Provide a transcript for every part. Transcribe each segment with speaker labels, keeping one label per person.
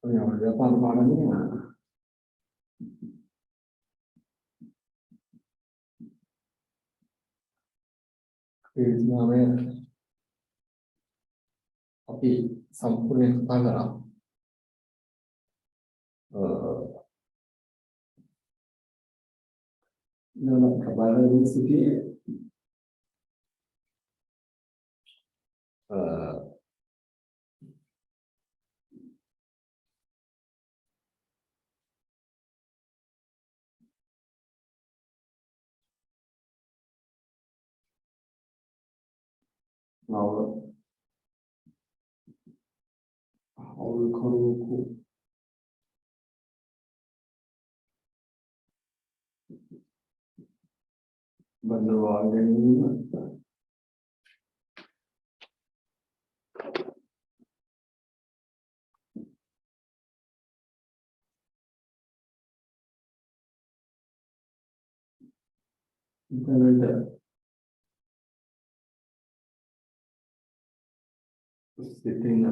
Speaker 1: Ya udah tantangannya namanya tapi sempurna kepala dalam kepala ini sendiri mau kalau berdoa ini bukan ada sitting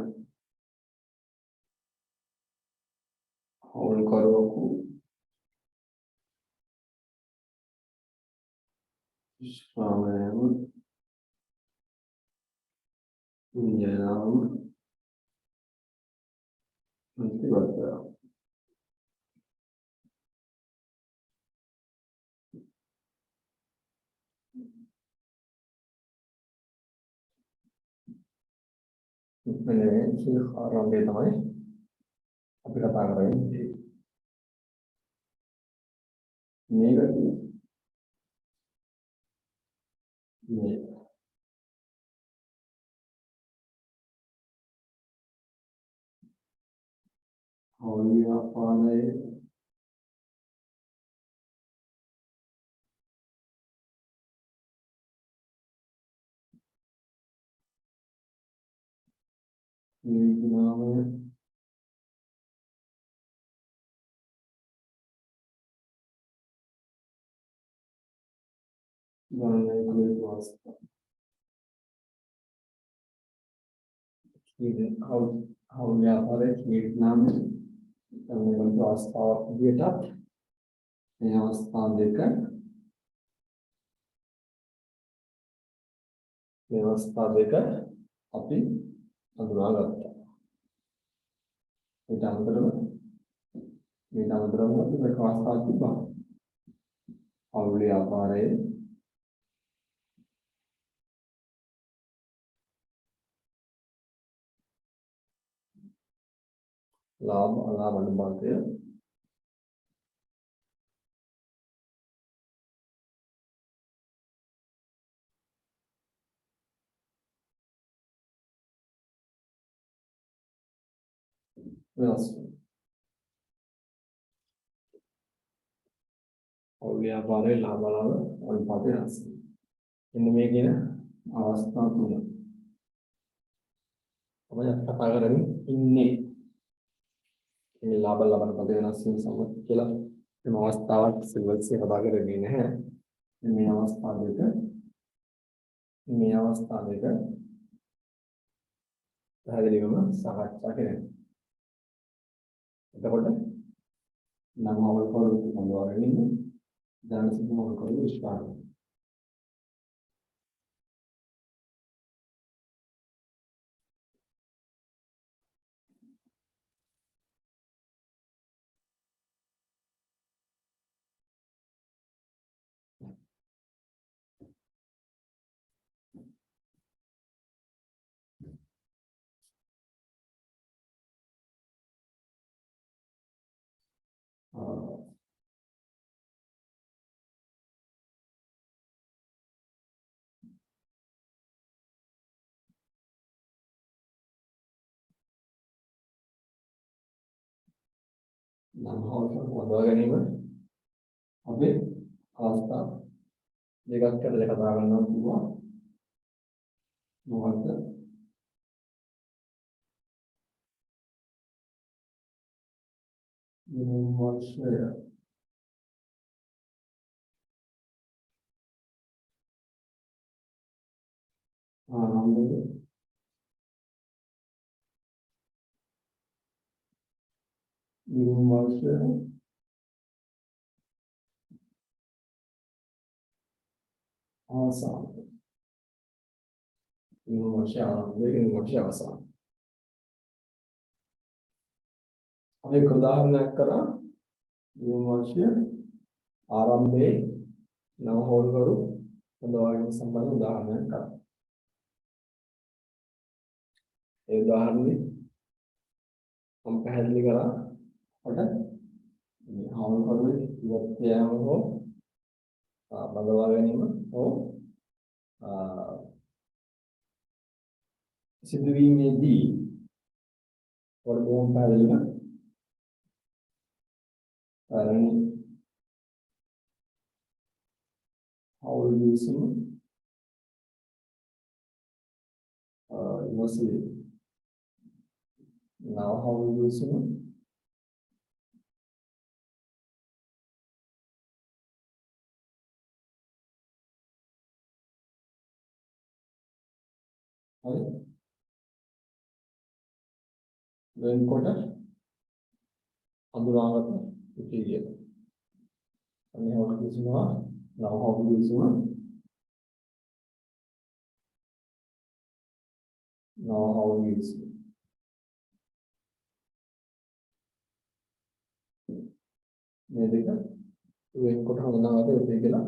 Speaker 1: kalau aku selama menjelang nanti baca ini sih orang dia tahu tapi kata orang ini kan ini Haulia apa ini namanya Banyak kulit wasta. Haulia apa kulit namanya yang wasta dia tak yang wasta देकर अपनी अनुराग रखता है मीठा मतलब हुआ कि वास्ता की बात अवली आप आ रहे लाभ लाभ अनुमान के अवली आप आ रहे लाभ लाभ अनुपात इनमें की ना अवस्था तुम समझ कथा करेंगे इन्हें ini laba-laba pada nasi sama kila ini awasta silver से कथा करेंगे इन्हें ini awasta देकर hari ini mana sangat cakap kita pada nama awal kalau membawa ini dan semua awal kalau istilah nama awal kalau membawa ini mana अबे आस्था जगह कर जगह दागना हुआ मुहत्तर मुहश्शर हम लोग वर्ष අවසාන वर्ष आरंभ वर्ष අවසාන अब एक उदाहरण करा वर्ष ආරම්භයේ නව හෝල්කරු හොඳවාගෙන සම්බන්ධ උදාහරණයක් කරා. ඒ උදාහරණේ මම පැහැදිලි කරා අපට මේ හෝල්කරුවේ ඉවත් යාම හෝ බඳවා ගැනීම හෝ සිදුවීමේදී වර්ගෝන් පැහැදිලි කරන්නේ how will you use mostly now how will you use වෙනකොට අඳුරාගත යුතුයි. අනේ how will you use now how will you use now how will you use මේ දෙක වෙනකොට හඳුනාගත යුතුයි කියලා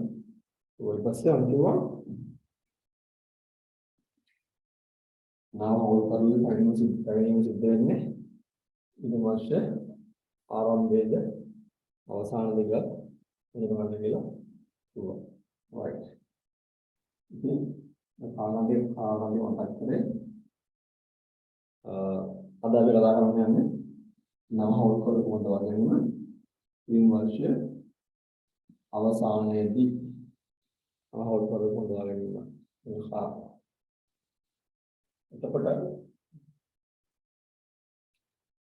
Speaker 1: ඊට පස්සේ අන්තිමව now how කරලා පැමිණීම සිද්ධ වෙන්නේ ඊට පස්සේ ආරම්භයේද අවසාන දෙකත් වෙනවද කියලා කිව්වා. right ඉතින් ආරම්භයේ මතක් කරේ අද අපි කතා කරන්න යන්නේ නව හවුල් කරු කොහොමද වගේම ඉන් වර්ෂ අවසානයේදී නව හවුල් කරු කොහොමද වගේම නිසා එතකොට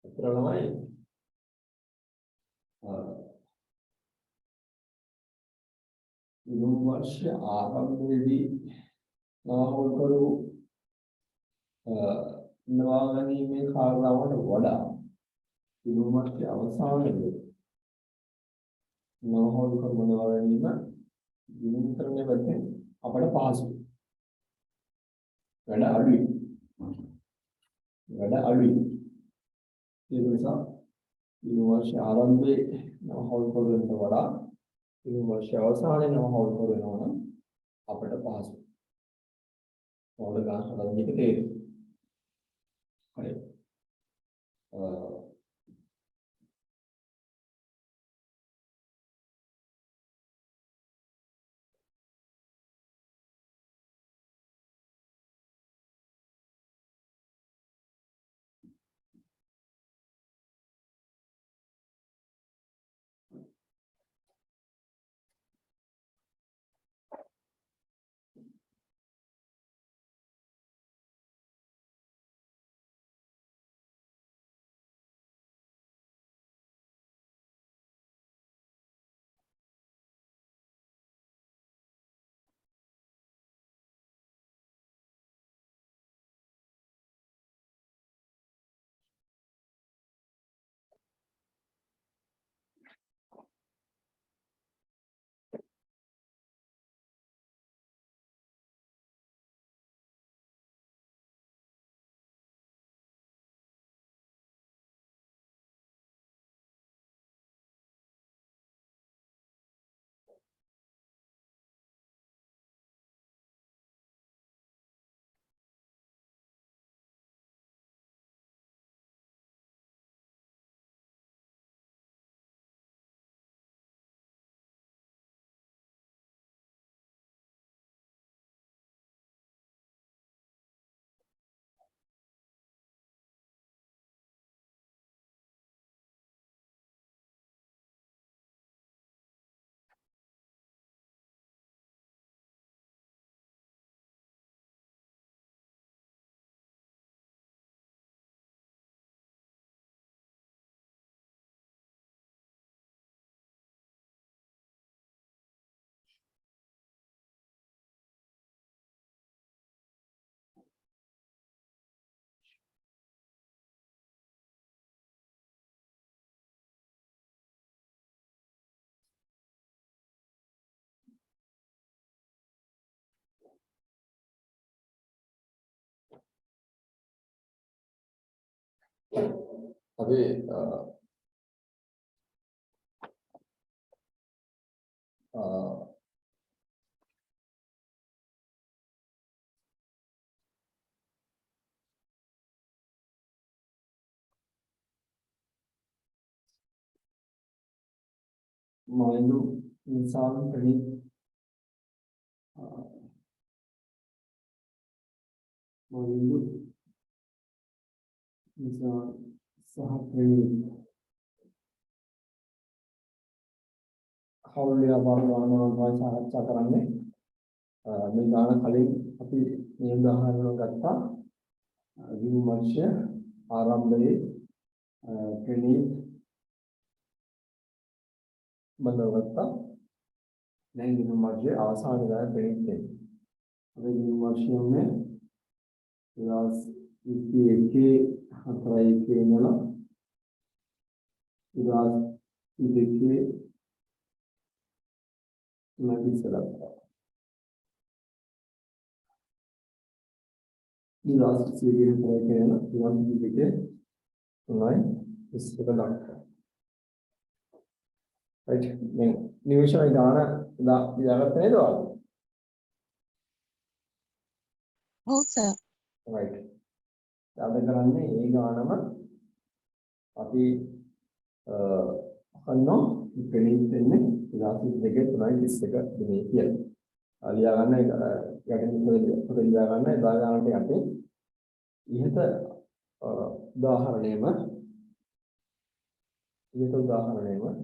Speaker 1: අතරමයි ඉන් වර්ෂ ආරම්භයේදී නව හවුල් කරු නවා ගැනීමේ කාරණාවට වඩා ඉරුමත් අවසානයේ නවහොල් කරනවා ගැනීම විමුක්තරණය වෙන්නේ අපට පහසුයි. වැඩ අඩුයි. ඒ නිසා ඉරුමත් ආරම්භයේ නවහොල් කරනට වඩා ඉරුමත් අවසානයේ නවහොල් කරනවා නම් අපට පහසුයි. මොළ ගන්න හදන්නේ තේරෙයි. හරි. अभी माइंडू इंसान कहीं माइंडू इंसान सहप्रेमी हाउलिया बागवान और भाषा अच्छा कराने මේ ගාන කලින් අපි මේ උදාහරණ ගත්තා විමර්ශය ආරම්භයේ ප්‍රණීත බඳවත්තා දැන් විමර්ශය අවසානයේ ප්‍රණීත වෙනවා अभी विमर्शयों में क्लास इसकी एक के हथराई के नला क्लास देखिए मैं भी सलाह क्लास से ये हथराई के नला क्लास देखिए मैं इस सलाह राइट मैं निवेश में गाना दा याद नहीं दो
Speaker 2: हो सर
Speaker 1: राइट याद कराने ये गाना में अभी अन्नो प्रणीत ने क्लासेस देखे तुम्हारी किससे का दुनिया किया अलिया गाना या तो लिया गाना दागा आने आते यह तो उदाहरण है मत ये तो उदाहरण है मत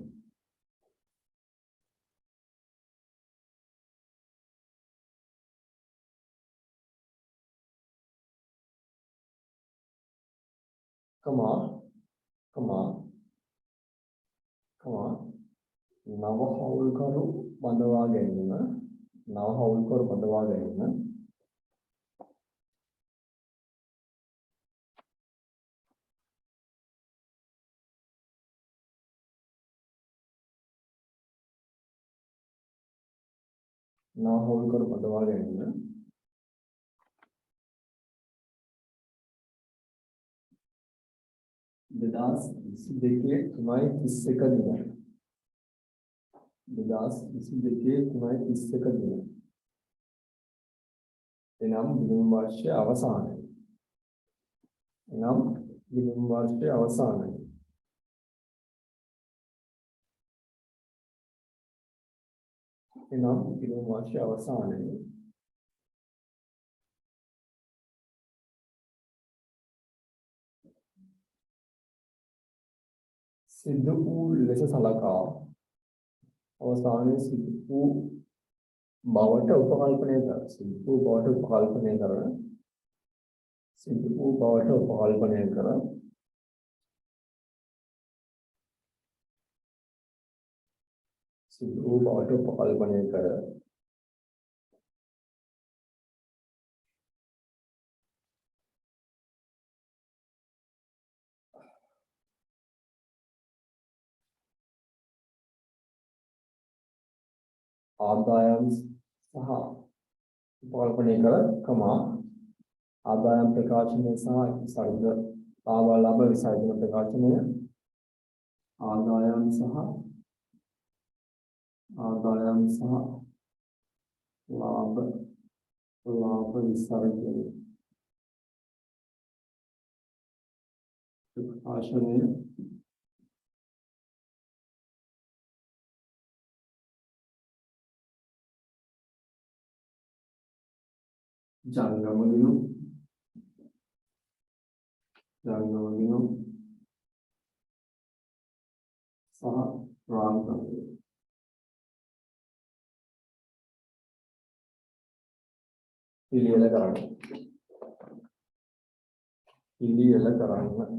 Speaker 1: कमा कमा कमा नव हाउल करो बंदवा गए ना नव हाउल करो बंदवा गए ना नव हाउल करो बंदवा गए ना विदास इसी देखिए तुम्हारे किस्से का दिन है विदास इसी देखिए तुम्हारे किस्से का दिन है इनाम विनम्र से अवसान है इनाम विनम्र से अवसान है इनाम विनम्र से अवसान है सिद्धू लेसे सलाका अवसान सिद्धू बावट उपकल्पने कर सिद्धू बावट उपकल्पने कर सिद्धू बावट उपकल्पने कर सिद्धू बावट उपकल्पने कर आदायम सहा उपकल्पने कर कमा आदायम प्रकाशने सहा सर्ग लाभ विसर्जन प्रकाशने आदायम सहा लाभ लाभ विसर्जन प्रकाशने जंगमलिनो जंगमलिनो सह प्रांत इलियल करण इलियल करण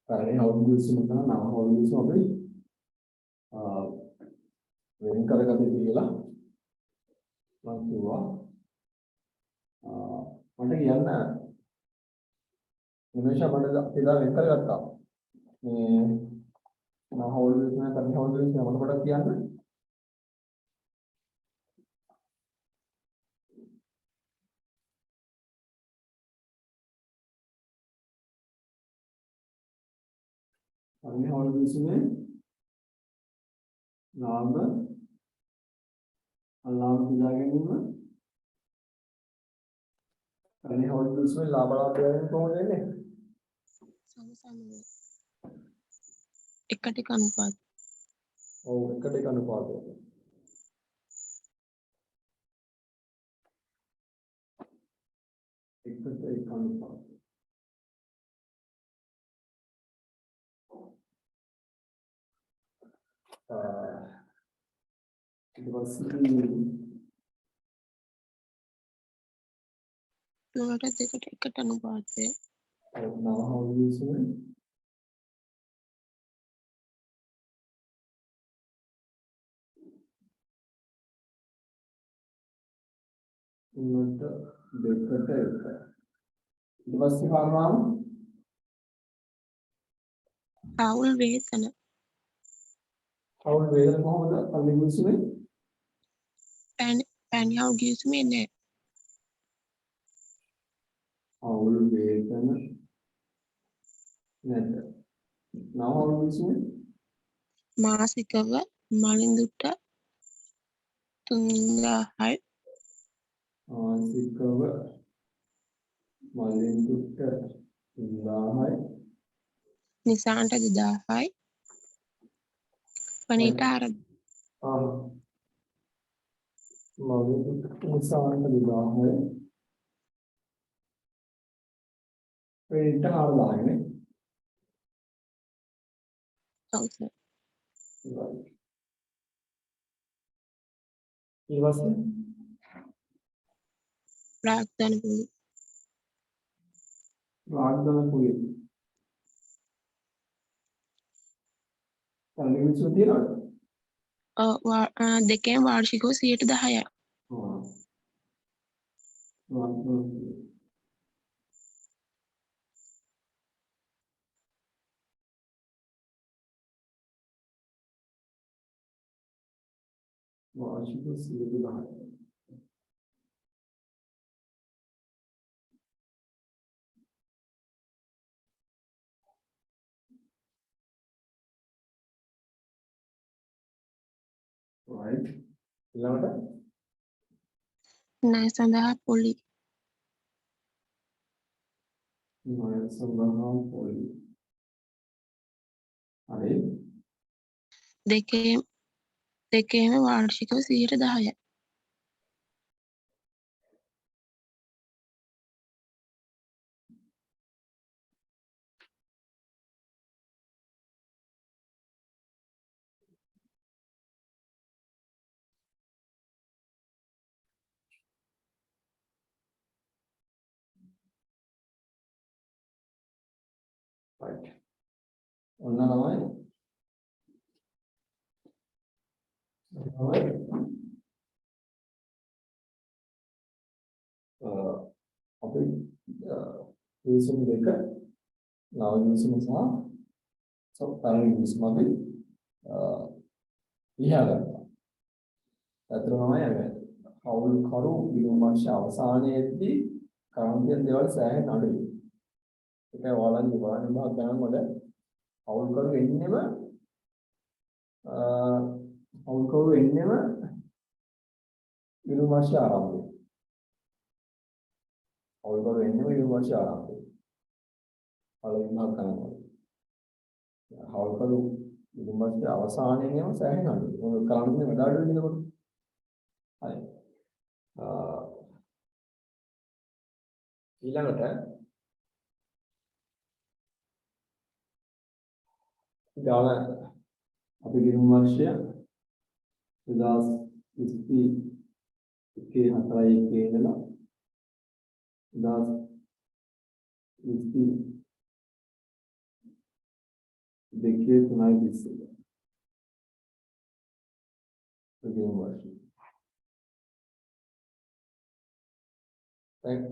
Speaker 1: පැරණි හවුල් විසීම තමයි නව හවුල් විසීම අපි වෙන් කරගන්න කියලා මම කිව්වා. මට කියන්න නිමේෂ මට ඉදා වෙන් කරගත්තා. මේ නව හවුල් විසීම පැරණි හවුල් විසීම මට පොඩ්ඩක් කියන්න. පැරණි හවුල් විසීමේ ලාභ අලාභ බෙදා ගැනීම පැරණි හවුල් විසීමේ ලාභ බෙදා ගැනීම කොහොමද වෙන්නේ?
Speaker 2: එකට එක අනුපාත.
Speaker 1: ඔව් එකට එක අනුපාතය. එකට එක අනුපාතය. ඊට පස්සේ
Speaker 2: තුනට දෙකට එකට අනුපාතය.
Speaker 1: නව හවුල් විසීමේ තුනට දෙකට එක. ඊට පස්සේ කරනවා
Speaker 2: හවුල් වේතන.
Speaker 1: හවුල් වේදන කොහොමද පැරණි විසීමේ?
Speaker 2: පැණි හවුල් ගිවිසුමේ නෑ.
Speaker 1: හවුල් වේදන නැත. නව හවුල් විසීමේ
Speaker 2: මාසිකව මලින්දුට 3000යි
Speaker 1: මාසිකව මලින්දුට 3000යි
Speaker 2: නිසාන්ට 2000යි පණීට 4
Speaker 1: මලින්දුට නිසාන්ට 2000යි පණීට 4000යි නේ.
Speaker 2: ඔව් සර්.
Speaker 1: ඊට පස්සේ
Speaker 2: ප්‍රාග්ධන පුලි
Speaker 1: රාග්දන කුලිය පැරණි විසීම තියනවද?
Speaker 2: දෙකෙන් වාර්ෂිකව 10%යි.
Speaker 1: වාර්ෂික 10%. right ඊළඟට
Speaker 2: ණය සඳහා පොලි
Speaker 1: ණය සඳහා පොලි. හරි
Speaker 2: දෙකේම වාර්ෂිකව 10%යි.
Speaker 1: right ඔන්න තමයි අපි විසීම දෙක නව විසීම සහ පැරණි විසීම අපි ලියා ගන්නවා. අතන තමයි අර හවුල් කරු විලෝමාංශ අවසානයේදී කරන් තියෙන දේවල් සෑහෙන අඩුයි. ඒක ඔයාලගේ බලන්න බා ගන්නකොට හවුල් කරු එන්නෙම හවුල් කරු එන්නෙම විලෝමාංශ ආරම්භය. හවුල් කරු එන්නෙම විලෝමාංශ ආරම්භය. පළවෙනි භාග කරනවා. හවුල් කරු විලෝමාංශ අවසානයේම සෑහෙන අඩුයි. මොකද කරන් තියෙන වැඩ අඩුයි නේද? හරි. ඊළඟට ගාන අපි ගිණුම් වර්ෂය 2021 ඉඳලා 2022 देखिए सुनाई दीजिए begin worship. Right?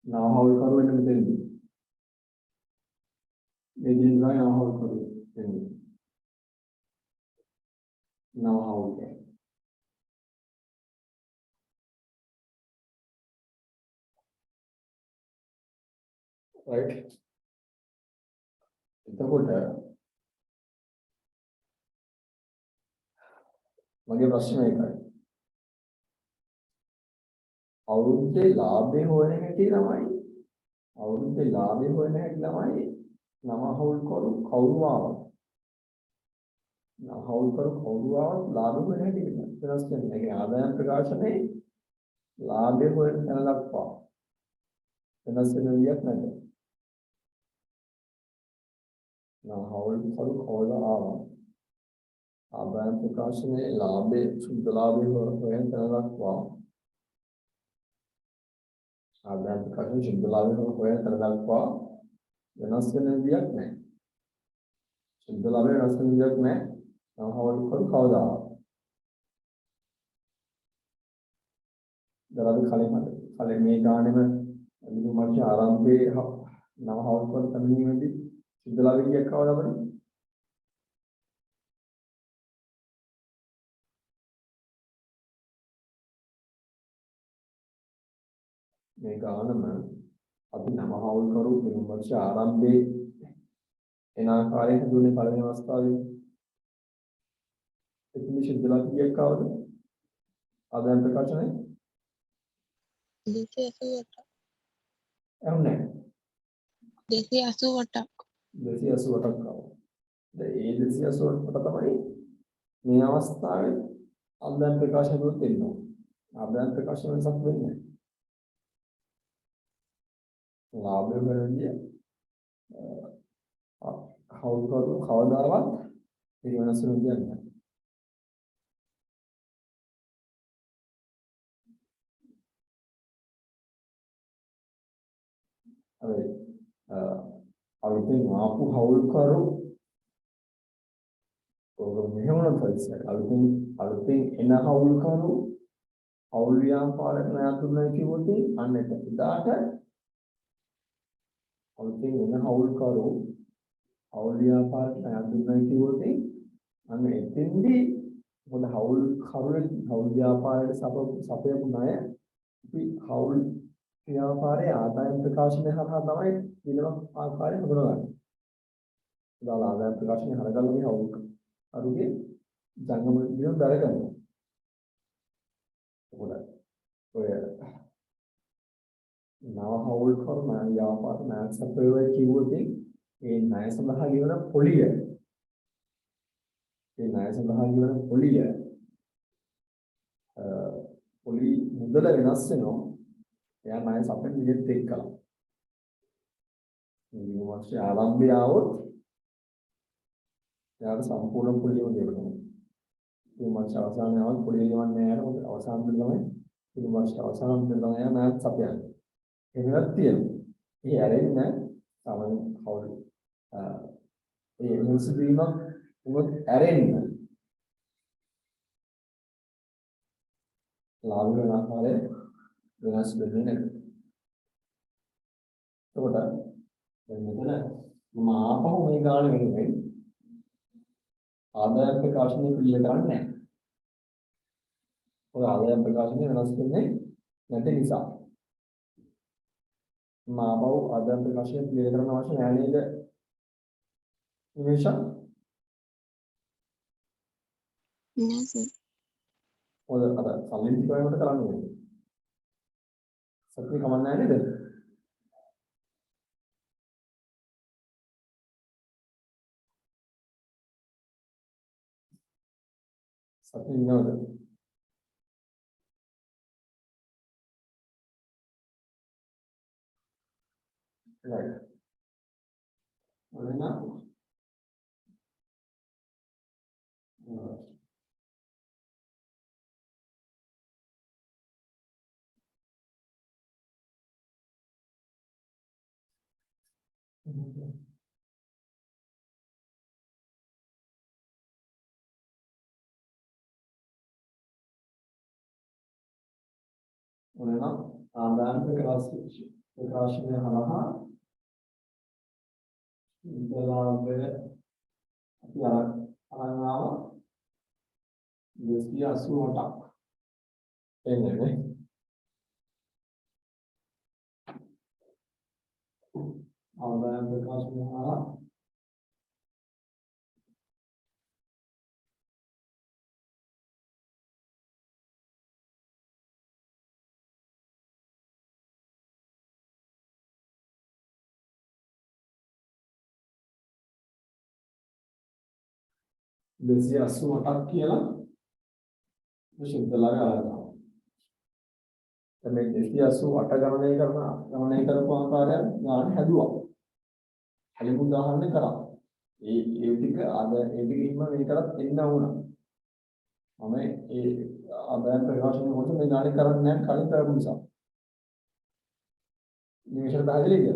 Speaker 1: Now how will करो इन्हें बता दीजिए ये दिन का now how करो इन्हें now how करो right? එතකොට මගේ ප්‍රශ්නේ එකයි අවුරුද්දේ ලාභේ හොයන හැටි ළමයි අවුරුද්දේ ලාභේ හොයන හැටි ළමයි නම හවුල් කරු කවුරු ආවත් නම හවුල් කරු කවුරු ආවත් ලාභ හොයන හැටි වෙනස් වෙනවා ඒ ආදායම් ප්‍රකාශනයේ ලාභේ හොයන තැන දක්වා වෙනස් වෙන විදියක් නැද්ද නම හවුල් කරු කවුරු ආවත් ආදායම් ප්‍රකාශනයේ ලාභේ සුද්ධ ලාභේ හොයන තැන දක්වා ආදායම් ප්‍රකාශනයේ සුද්ධ ලාභේ හොයන තැන දක්වා වෙනස් වෙන විදියක් නැහැ සුද්ධ ලාභේ වෙනස් වෙන විදියක් නැහැ නම හවුල් කරු කවදාවත් දරාද කලින් මේ ගානෙම විදුමාර්ශ ආරම්භයේ නම හවුල් කරු තනියමදී සුද්ධ ලාභේ කියක් කවදාද මේ ගානම අපි නම හවුල් කරු විදුමාර්ශ ආරම්භයේ එන ආකාරයෙන් හඳුන්නේ පළවෙනි අවස්ථාවේ එතන සුද්ධ ලාභේ කියක් කවදාද ආදායම් ප්‍රකාශනයේ
Speaker 2: 288ක්
Speaker 1: එන්නේ
Speaker 2: 288ක්
Speaker 1: 288ක් ආවා. දැන් ඒ 288ට තමයි මේ අවස්ථාවේ ආදායම් ප්‍රකාශන වලට එන්නේ. ආදායම් ප්‍රකාශන වෙනසක් වෙන්නේ නැහැ. ලාභය වෙනදී හවුල් කරු කවදාවත් ඒක වෙනස් වෙන දෙයක් නැහැ. හරි. අලුතෙන් ආපු හවුල් කරු ඔය මෙහෙම පරිසර අලුතෙන් එන හවුල් කරු හවුල් ව්‍යාපාරයක් නෑතුනේ කිව්වොත් අන්න එදාට අලුතෙන් එන හවුල් කරු හවුල් ව්‍යාපාරයක් නෑතුනේ කිව්වොත් අන්න එතෙන්දී මොකද හවුල් කරුවේ හවුල් ව්‍යාපාරයට සපයපු ණය අපි හවුල් ව්‍යාපාරයේ ආදායම් ප්‍රකාශනය හරහා තමයි වෙනම ආකාරයෙන් හඳුනගන්නේ. උදාලා ආදායම් ප්‍රකාශනය හරගන්නේ හවුල් කරුගේ ජංගම විදියට දරගන්නවා. ඒකට ඔය නව හවුල් කරු ව්‍යාපාර ණය සපයුවේ කිව්වොත් ඒ ණය සඳහා ගෙවන පොලිය ඒ ණය සඳහා ගෙවන පොලි මුදල වෙනස් වෙනවා. එයා ණය සපයන විදිහට එක්කලා. මේ වර්ෂයේ ආරම්භය આવොත් එයාට සම්පූර්ණ පොලියම දෙනවා. මේ වර්ෂ අවසානයේ આવොත් පොලිය ගෙවන්නේ නැහැ. මොකද අවසාන දෙක තමයි මේ වර්ෂ අවසාන දෙක තමයි එයා ණය සපයන්නේ. එහෙමත් තියෙනවා. ඒ ඇරෙන්න සමන් කවුරු ඒ මුස්ලිමක් උඹ ඇරෙන්න ලාභ වෙන ආකාරය වෙනස් වෙන්නේ නැහැ. එතකොට දැන් මෙතන මම ආපහු මේ ගාන වෙනුවෙන් ආදායම් ප්‍රකාශනය පිළිල කරන්නේ නැහැ. ඔය ආදායම් ප්‍රකාශනය වෙනස් වෙන්නේ නැති නිසා. මම ආපහු ආදායම් ප්‍රකාශනය පිළිල කරන්න අවශ්‍ය නැහැ නේද? නිමේෂ
Speaker 2: නෑ සර්
Speaker 1: ඔය අර සල්ලි ටික වලට කරන්න ඕනේ. සත්‍ය කමක් නැහැ නේද? සත්‍ය නේද? right. ඔන්න उन्हें आदान प्रकाश में हमारा इंतलाब अरंगावा जिसकी आंसू हटा आदान प्रकाश में हमारा जिसकी आंसू हटा किया ना तो इंतलाब अरंगावा मैं जिसकी आंसू हटा गमने करना कार्य ഞാൻ ഹദുവ അല്ലെങ്കിൽ ഉദാഹരണം കറ ඒටික අද ඒටික ඉන්න මේකට එන්න වුණා මම ඒ අදයන් ප්‍රකාශන කොට මේ ගානේ කරන්නේ නැහැ කලින් කරපු නිසා නිමිෂයට පැහැදිලිද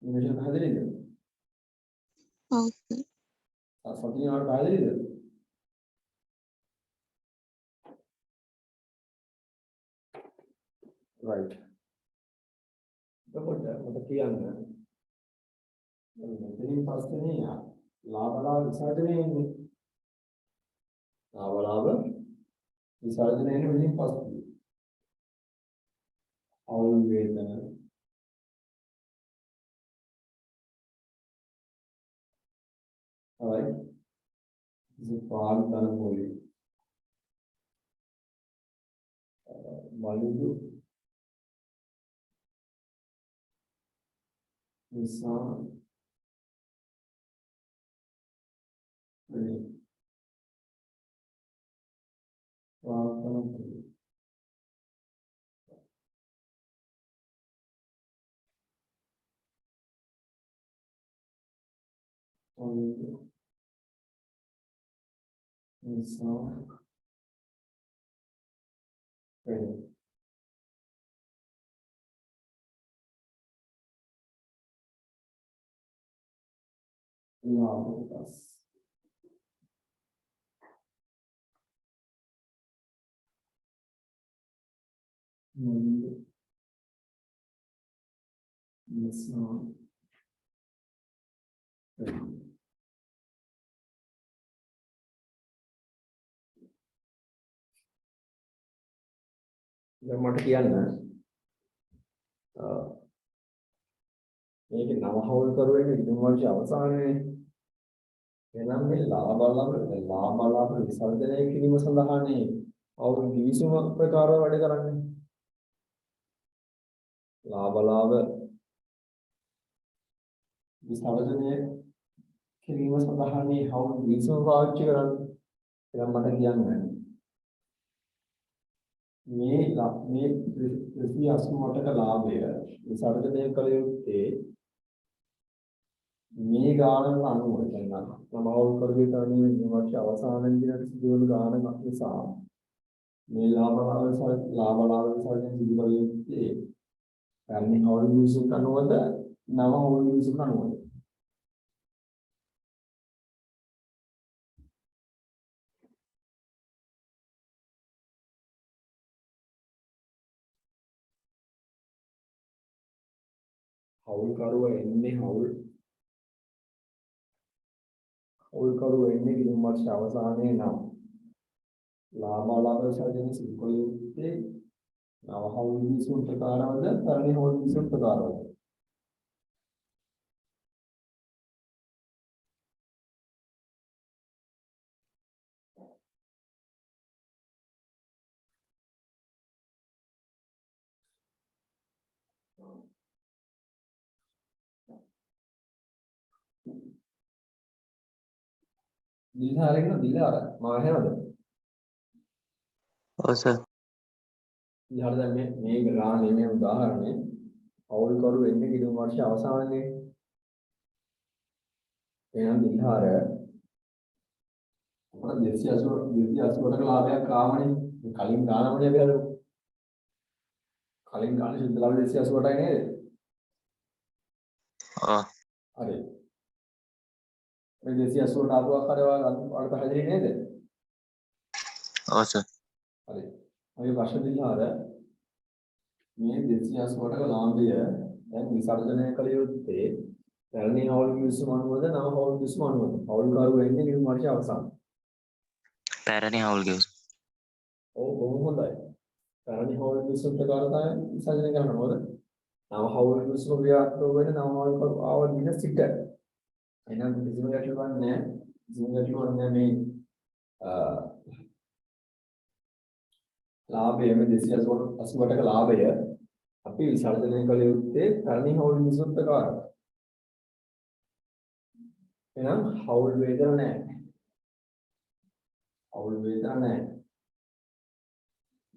Speaker 1: නිමිෂයට පැහැදිලිද
Speaker 2: ඔව් සර්.
Speaker 1: සතියකට පැහැදිලිද right එතකොට මට කියන්න මෙතනින් පස්සේ ලාභලාභ විසර්ජනය එන්නේ ලාභලාභ විසර්ජනය එන්නේ මෙතනින් පස්සේ අවුල් වේදන right this is part of the holy Maludu Nissan මට කියන්න මේක නව හවුල් කරුවෙන්නේ ඉදිරි වර්ෂ අවසානයේ එනම් මේ ලාභලාභ විසර්ජනය කිරීම සඳහානේ අවුරුදු කිවිසුම ප්‍රකාරව වැඩ කරන්නේ ලාභලාභ විසර්ජනය කිරීම සඳහානේ අවුරුදු කිවිසුම පාවිච්චි කරන්නේ එනම් මට කියන්න මේ 388ක ලාභය විසර්ජනය කළ යුත්තේ මේ ගානට අනුව කියනවා මම අවුල් කරගේ තනිය විමර්ශ අවසාන දිනට සිදුවන ගානක් නිසා මේ ලාභලාභ විසර්ජන සිදු කළ යුත්තේ පැරණි අවුල් විසුක අනුවද නව අවුල් විසුක අනුවද අවුල් කරුව එන්නේ අවුල් කරුව එන්නේ විමර්ශ අවසානයේ නම් ලාභලාභ විසර්ජන සිදු කළ යුත්තේ නව අවුල් විසුක ප්‍රකාරවද පැරණි අවුල් විසුක ප්‍රකාරවද දිලහරගෙන දිලහර මම ඇහෙනවද?
Speaker 3: ඔව් සර්.
Speaker 1: දිලහර දැන් මේ ගානේ මේ උදාහරණේ අවුල් කරු වෙන්නේ කිලෝ වර්ෂ අවසානයේ එහෙනම් දිලහර මොකද 280ක ලාභයක් ආවනේ කලින් ගානමනේ අපි හදමු කලින් ගානේ සුද්ධ ලාභ 280යි නේද?
Speaker 3: ආ
Speaker 1: හරි මේ 280ට ආපුවක් හරි ඔයාලට පැහැදිලි නේද?
Speaker 3: ඔව් සර්.
Speaker 1: හරි. අපි ප්‍රශ්න දිහාර මේ 280ක ලාභය දැන් විසර්ජනය කළ යුත්තේ පැරණි හවුල් කිවිසුම අනුවද නව හවුල් කිවිසුම අනුවද? හවුල්කරු වෙන්නේ නියම වර්ෂය අවසාන.
Speaker 3: පැරණි හවුල් කිව්වා.
Speaker 1: ඔව් බොහොම හොඳයි. පැරණි හවුල් කිවිසුම ප්‍රකාර තමයි විසර්ජනය කරන්න ඕනද? නව හවුල් කිවිසුම ක්‍රියාත්මක වෙන නව හවුල්කරු ආව දින සිට. එහෙනම් කිසිම ගැටලුවක් නැහැ. කිසිම ගැටලුවක් නැහැ මේ ලාභය මේ 280ක ලාභය අපි විසර්ජනය කළ යුත්තේ පැරණි හවුල් කිවිසුම ප්‍රකාරයි. එහෙනම් හවුල් වේදන නැහැ. හවුල් වේදන නැහැ.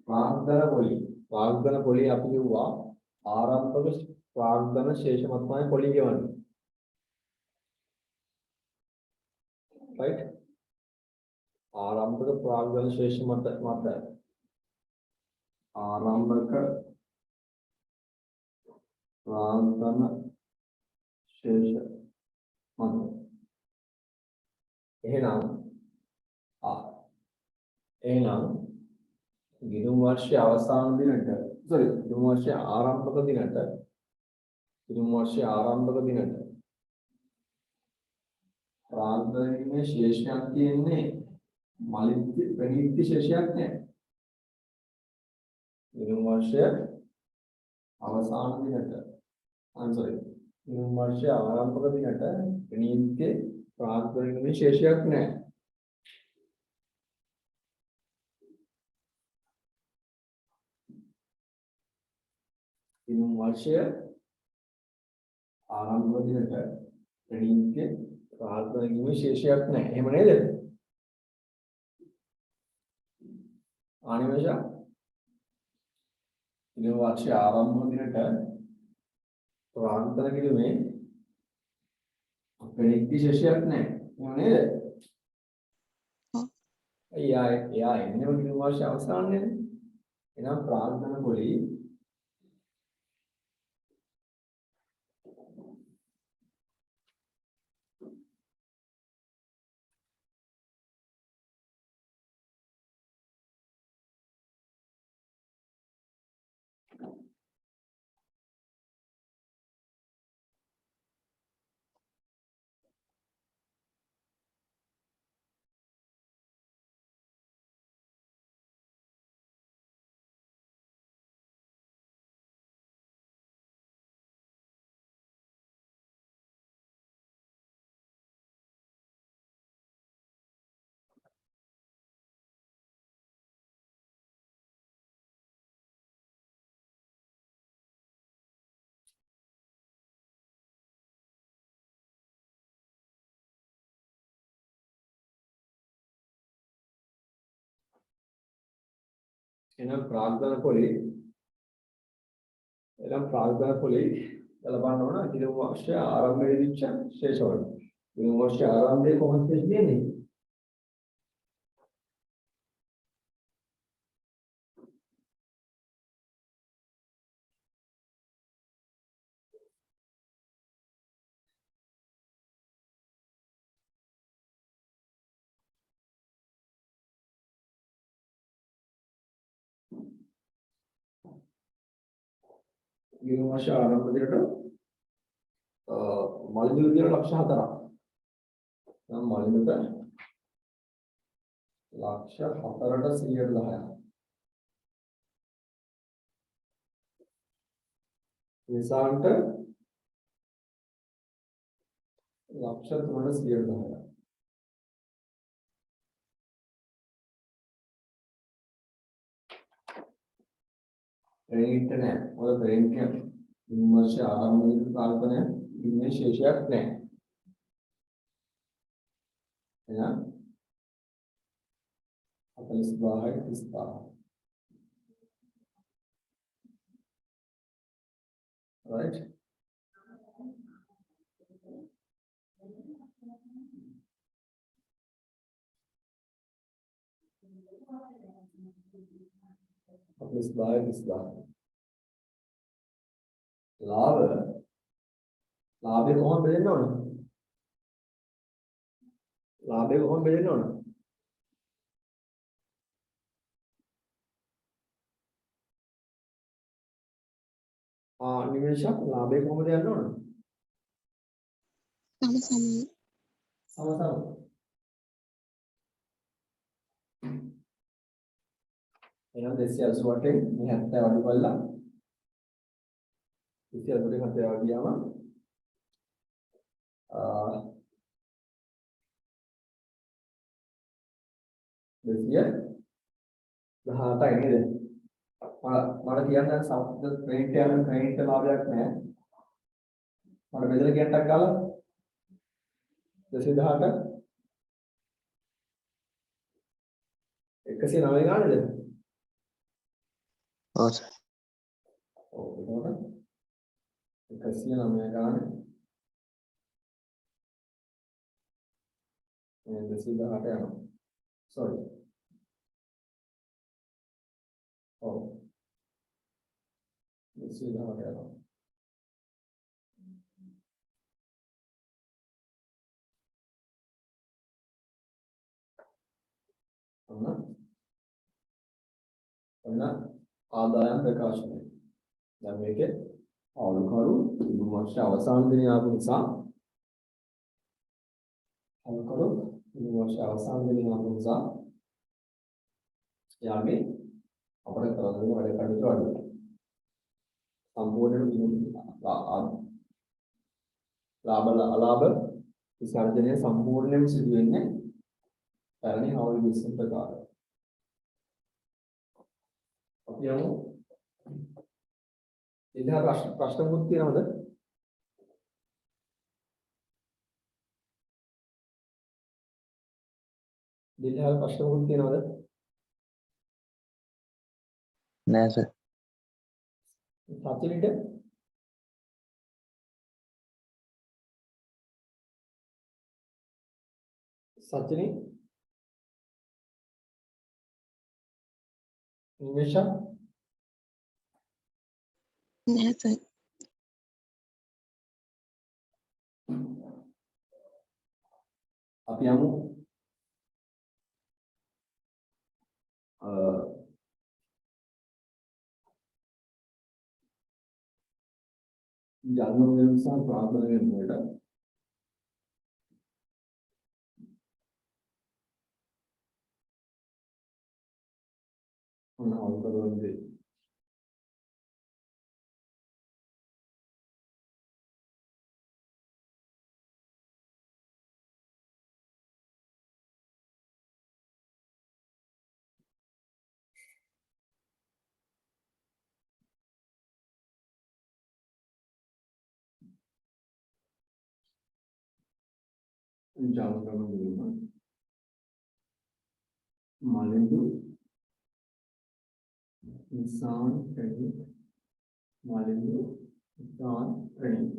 Speaker 1: ප්‍රාග්ධන පොලි අපි කිව්වා ආරම්භක ප්‍රාග්ධන ශේෂමත් තමයි පොලි කියවන්නේ. right? ආරම්භක ප්‍රාග්ධන ශේෂමත් මත ආරම්භක ප්‍රාග්ධන ශේෂ මත එහෙනම් ගිණුම් වර්ෂයේ අවසාන දිනට ගිණුම් වර්ෂයේ ආරම්භක දිනට ප්‍රාග්ධනයේ ශේෂයක් තියෙන්නේ මලිත්‍ය ප්‍රණීති ශේෂයක් නෑ. ගිණුම් වර්ෂයේ අවසාන දිනට ගිණුම් වර්ෂයේ ආරම්භක දිනට ප්‍රණීති ප්‍රාග්ධනයේ ශේෂයක් නෑ. ගිණුම් වර්ෂය ආරම්භ දිනට ප්‍රණීතයේ ප්‍රාග්ධනයේ ශේෂයක් නැහැ. එහෙම නේද? ආනිවේශ ගිණුම් වර්ෂය ආරම්භ දිනට ප්‍රාග්ධනයේ ප්‍රණීතයේ ශේෂයක් නැහැ. එහෙම නේද? එයා එන්නේ ගිණුම් වර්ෂය අවසානයේ. එහෙනම් ප්‍රාග්ධන පොලි එහෙනම් ප්‍රාග්ධන පොලි බලපන්න ඕන ගිණුම් වර්ෂය ආරම්භයේ දිච්ච ශේෂවල. ගිණුම් වර්ෂය ආරම්භයේ කොහොමද තියෙන්නේ? ගිණුම් වර්ෂය ආරම්භ දිනට මලිඳු විදියට ලක්ෂ 4ක්. නම් මලිඳුට ලක්ෂ 4ට 110ක්. විසාන්ට ලක්ෂ 3ට 110ක්. ප්‍රේණිත නැහැ. මොකද ප්‍රේණිත විමර්ශ ආරම්භයේ ප්‍රාර්ථනය ඉන්නේ ශේෂයක් නැහැ. එහෙනම් 40000යි 30000. right? This by this by. ලාභය කොහොමද දෙන්න ඕනේ? ලාභය කොහොමද බෙදෙන්න ඕන? නිමේෂ ලාභය කොහොමද යන්න ඕන?
Speaker 2: සම සම
Speaker 1: සම සම. එහෙනම් 288 මේ 70 අඩු කරලා 288 70 අඩු ගියාම 218යි නේද? මට කියන්න සම්පූර්ණ ක්‍රෙඩිට් යන ක්‍රෙඩිට් ලාභයක් නැහැ. මට බෙදලා කියන්නක් ගාලා 218 109 ගානේද?
Speaker 3: ඔව් සර්.
Speaker 1: ඔව් එතකොට 109 ගානේ මේ 218 යනවා. sorry. ඔව් 218 යනවා. ඔන්න ආදායම් ප්‍රකාශනය. දැන් මේකේ අවුල්කරු ඉදුමස්ස අවසාන දිනේ ආපු නිසා අවුල්කරු ඉදුමස්ස අවසාන දිනේ ආපු නිසා යාමේ අපිට කරන්න වැඩ කටයුතු අඩුයි. සම්පූර්ණයෙන් අලාභ විසර්ජනය සම්පූර්ණයෙන් සිදු වෙන්නේ පැරණි හවුල් බිස්නස් ප්‍රකාරය. අපි යමු ඉතින් ප්‍රශ්න මුත් තියෙනවද? දිනහල් ප්‍රශ්න මුත් තියෙනවද?
Speaker 3: නෑ සර්.
Speaker 1: සත්‍යෙට සත්‍යනේ නිමේෂ
Speaker 2: නැහැ සර්.
Speaker 1: අපි යමු ජන්ම වේවසා ප්‍රාර්ථනා වෙනකොට මොනවා කරනවද? ජාලකම දෙන්න මලින්දු ඉන්සාන් ප්‍රණී මලින්දු ඉන්සාන් ප්‍රණී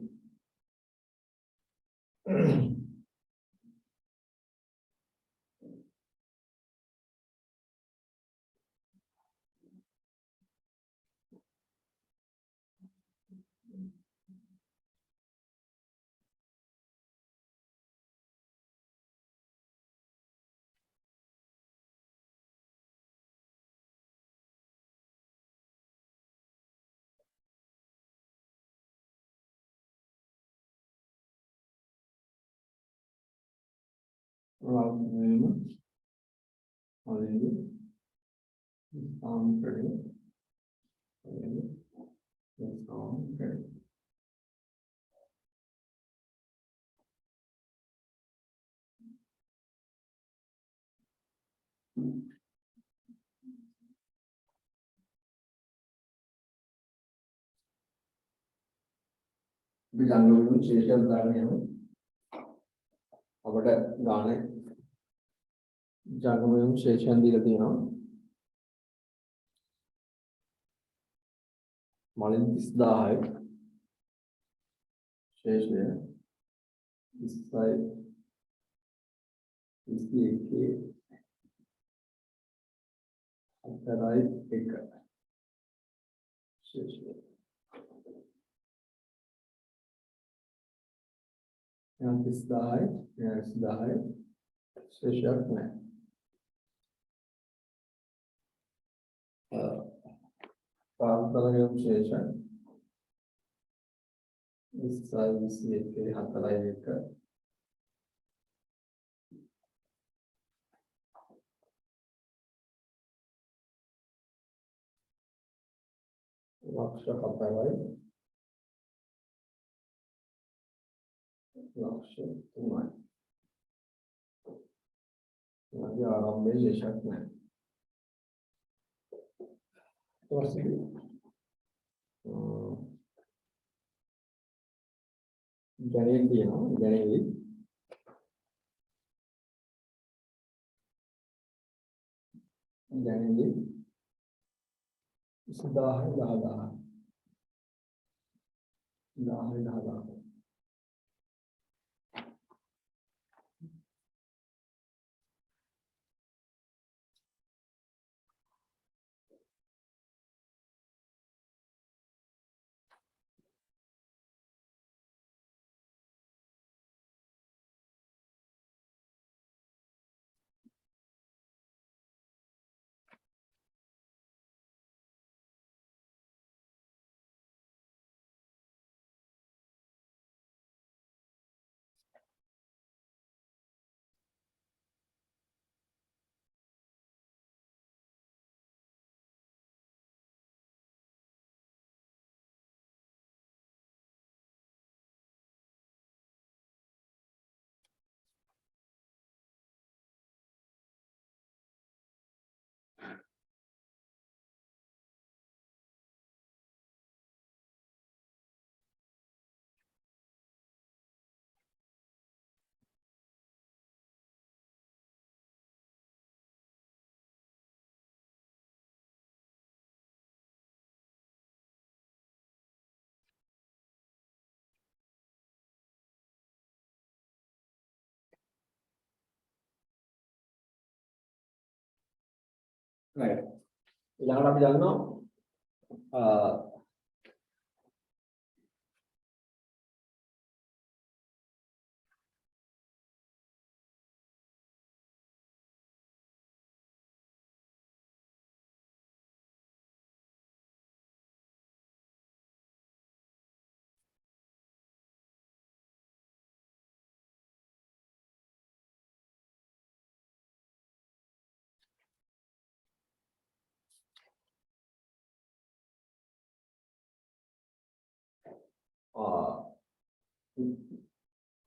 Speaker 1: මලින්දු ඉන්සාන් ප්‍රණී මලින්දු ඉන්සාන් ප්‍රණී විලංගුණු ශේෂයක් දාගෙන යමු. අපට ගානේ ජංගමයෙන් ශේෂයන් දීලා තියෙනවා. මලින් 30000යි ශේෂය 20යි 21යි අතරයි 1 ශේෂය යම් 30000යි 30000යි ශේෂයක් නැහැ. පාන්තරයම් ශේෂ 20 21 ලක්ෂ 4යි ලක්ෂ 3යි. මගේ ආරම්භයේ ශේෂයක් නැහැ. ඊට පස්සේ ගණේ තියෙනවා. ගණේ 10,000 right. ඊළඟට අපි දන්නවා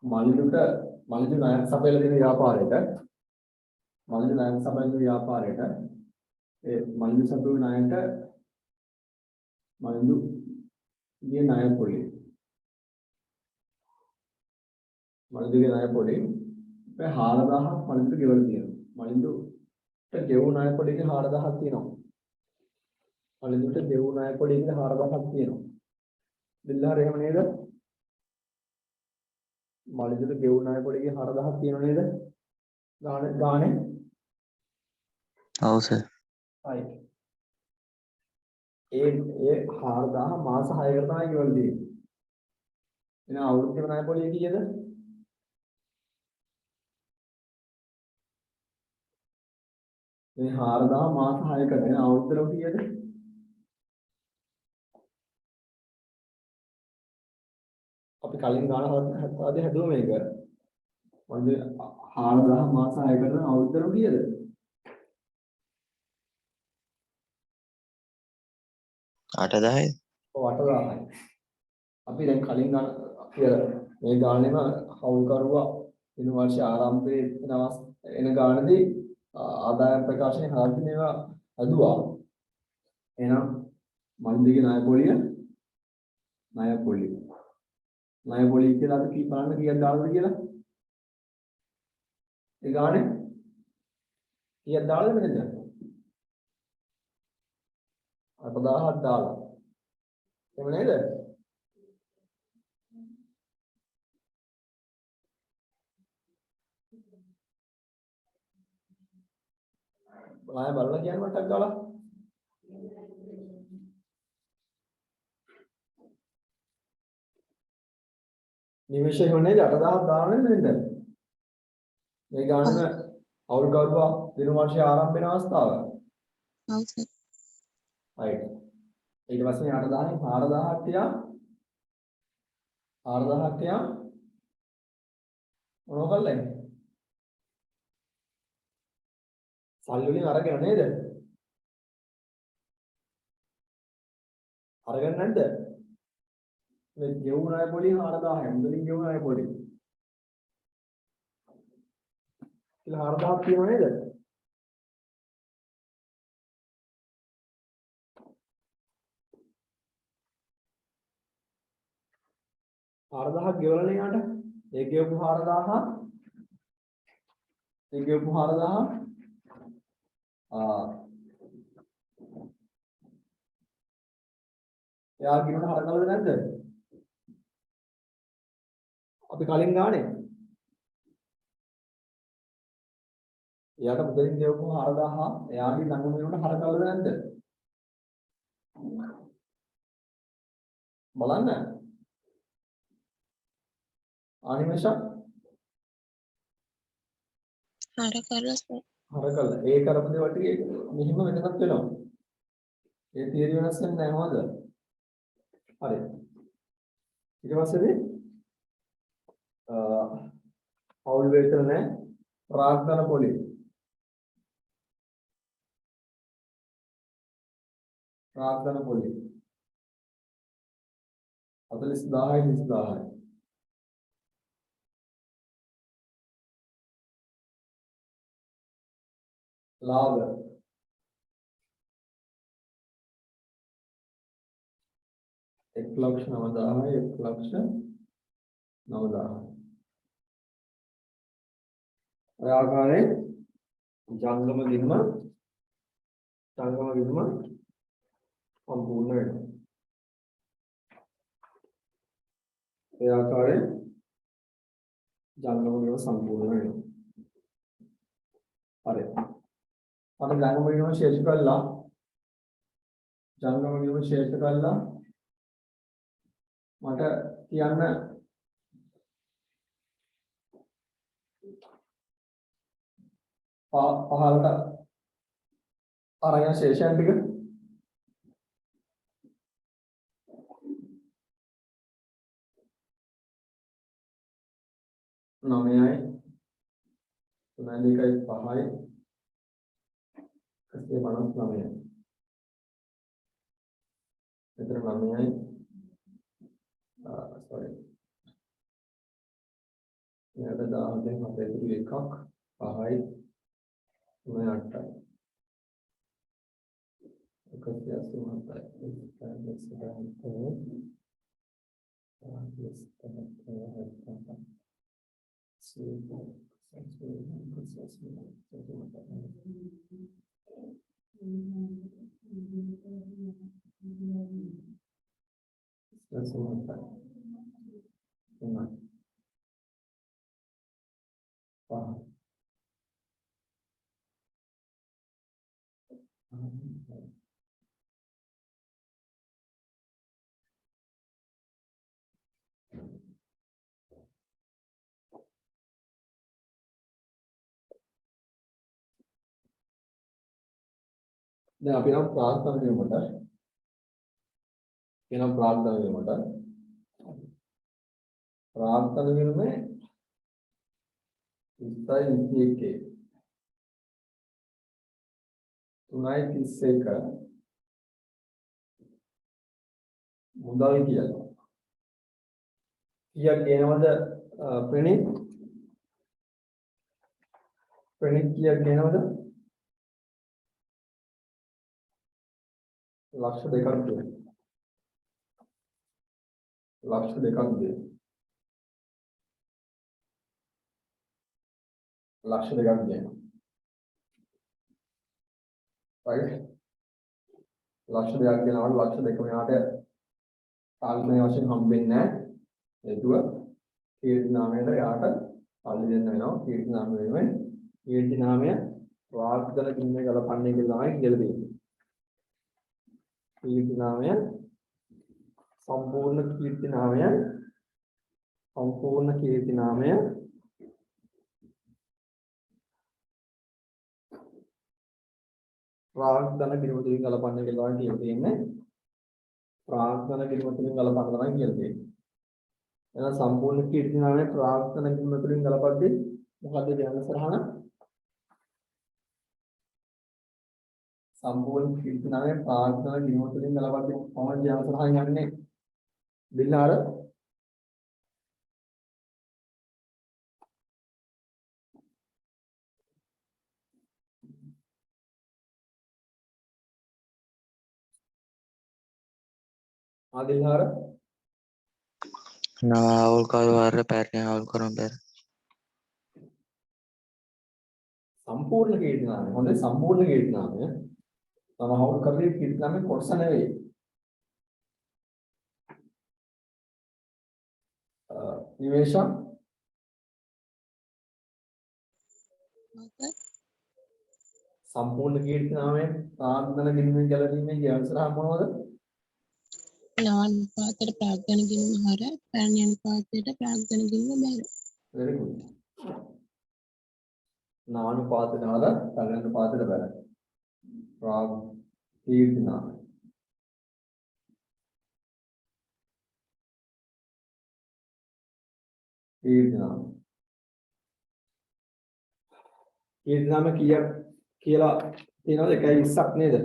Speaker 1: මල්ලිට ණයක් සපයලා දෙන ව්‍යාපාරයට මල්ලි ණයක් සපයලා දෙන ව්‍යාපාරයට ඒ මල්ලි සපයන ණයට මල්ලිගේ ණය පොලේ මල්ලිගේ ණය පොලේ 4000ක් මල්ලිට ගෙවලා තියෙනවා. මල්ලිට ගෙවු ණය පොලේ 4000ක් තියෙනවා. මල්ලිට ගෙවු ණය පොලේ 4000ක් තියෙනවා. බිල්ලාර එහෙම නේද? මල්ලිට ගෙවු ණය පොලේ 4000ක් තියෙනව නේද? ගානේ
Speaker 3: ඔව් සර්.
Speaker 1: හරි. ඒ 4000 මාස 6කට තමයි ගෙවලා තියෙන්නේ. එහෙනම් අවුරුද්දේ ණය පොලේ කීයද? මේ 4000 මාස 6කට එහෙනම් අවුරුද්දේ කීයද? අපි කලින් ගාන හදාදී හැදුවා මේක. මොකද 4000 මාස 6කට අවුරුද්දේ කීයද?
Speaker 3: අට 10යි.
Speaker 1: ඔව් 8000යි. අපි දැන් කලින් ගාන මේ ගානෙම හවුල්කරුවා වෙන වර්ෂ ආරම්භයේ එන ගානදී ආදායම් ප්‍රකාශනයේ හාල්ටි මේවා හදුවා. එහෙනම් මන්දිගේ ණය පොලිය කියලා අපි බලන්න කීයක් දාලාද කියලා. ඒ ගානේ කීයක් දාලාද මෙතන? 8000ක් දාලා. එහෙම නේද? ආයෙ බලලා කියන්න මටක් ගාලා. නිමේෂය හොනේ 8000ක් දාන්නේ නේද? මේ ගානම අවුල් ගල්වා දින වර්ෂයේ ආරම්භ වෙන අවස්ථාව.
Speaker 2: ඔව් සර්.
Speaker 1: right. ඊට පස්සේ 8000න් 4000ක් තියා 4000ක් තියා මොනව කරලා ඉන්නේ? සල්ලි වලින් අරගෙන නේද? අරගෙන නැද්ද? මේ ගෙවුන අය පොලි 4000යි මුදලින් ගෙවුන අය පොලි. කියලා 4000ක් තියෙනව නේද? හාරදාහක් ගෙවලා යාට ඒ ගෙවපු 4000 ඒ ගෙවපු 4000 එයා කිනුට හරකවලද නැද්ද? අපි කලින් ගානේ එයාට මුදලින් ගෙවපු 4000 එයාගේ ළඟම වෙනකොට හරකවලද නැද්ද? බලන්න ආනිමේෂ හරකල ඒ කරපු දේවල් ටික මෙහිම වෙනසක් වෙනවා. ඒ තියරි වෙනස් වෙන්නේ නැහැ හොඳ. හරි. ඊට පස්සේ අවුල් වේතන නැහැ. ප්‍රාර්ථනා පොලි. ප්‍රාර්ථනා පොලි. 40000යි 20000යි. लाभ 1,09,000 1,09,000 ඔය ආකාරයෙන් ජංගම ගිණුම සම්පූර්ණ වෙනවා. ඒ ආකාරයෙන් ජංගම ගිණුම සම්පූර්ණ වෙනවා. හරි. අර ජංගම ගිණුම ශේෂ කළා. ජංගම ගිණුම ශේෂ කළා. මට කියන්න පහළට අරගෙන ශේෂයන් ටික නවයයි 3.5යි 159යි මෙතන 9යි sorry මෙයාට 10 දෙක අපේ ඉතුරු එකක් 5යි 3.8යි දැන් අපි නම් ප්‍රාර්ථනා වීමට කියනවා ප්‍රාර්ථනා වීමට ප්‍රාර්ථනා වීමේ 21 3.31 මුදල් කියලා. කීයක් ගේනවද ප්‍රණීත්? කීයක් ගේනවද? ලක්ෂ දෙකක් දෙන්න. ලක්ෂ දෙකක් දෙන්න. ලක්ෂ දෙකක් දෙන්න. right? ලක්ෂ දෙකක් දෙනවට ලක්ෂ දෙක මෙහාට කාල්මේ වශයෙන් හම්බෙන්නේ නැහැ. හේතුව කීර්ති නාමයට යාට සල්ලි දෙන්න වෙනවා. කීර්ති නාමය වෙනුවෙන් කීර්ති නාමය වාග්දල කින්නේ ගලපන්නේ කියලා තමයි කියලා දෙන්නේ. කීර්ති නාමය සම්පූර්ණ කීර්ති නාමය ප්‍රාග්ධන කිරීම තුළින් ගලපන්නේ කියලා තමයි කියලා තියෙන්නේ. ප්‍රාග්ධන කිරීම තුළින් ගලපන්න තමයි කියලා තියෙන්නේ. එහෙනම් සම්පූර්ණ කීර්තිනාමයේ ප්‍රාග්ධන කිරීම තුළින් ගලපද්දී මොකද්ද කියන්නේ සරහන? සම්පූර්ණ කීර්තිනාමයේ ප්‍රාග්ධන කිරීම තුළින් ගලපද්දී කොහොමද කියන සරහන් යන්නේ? බිල්ලාර ආදිල්හාර
Speaker 3: Naawul karu warra පැරණි ආවුල් කරන බැර.
Speaker 1: සම්පූර්ණ කීර්තිනාමය. හොඳයි සම්පූර්ණ කීර්තිනාමය. තම හවුල් කරේ කීර්තිනාමයේ කොටස නෙවෙයි. නිවේෂා
Speaker 2: Okay.
Speaker 1: සම්පූර්ණ කීර්තිනාමයේ ප්‍රාර්ථන කිරීමෙන් ගැලවීමේ ජයසරහ මොනවද?
Speaker 2: නානුපාතයට ප්‍රාග්ධන කිරීම හර පැරණි අනුපාතයට ප්‍රාග්ධන කිරීම බැර.
Speaker 1: very good. නානුපාතන වල පැලැනුපාතයට බැල. ප්‍රාග් කීර්තිනාමය. කීර්තිනාමය. කීර්තිනාමය කීයක් කියලා තියෙනවද? 1:20ක් නේද?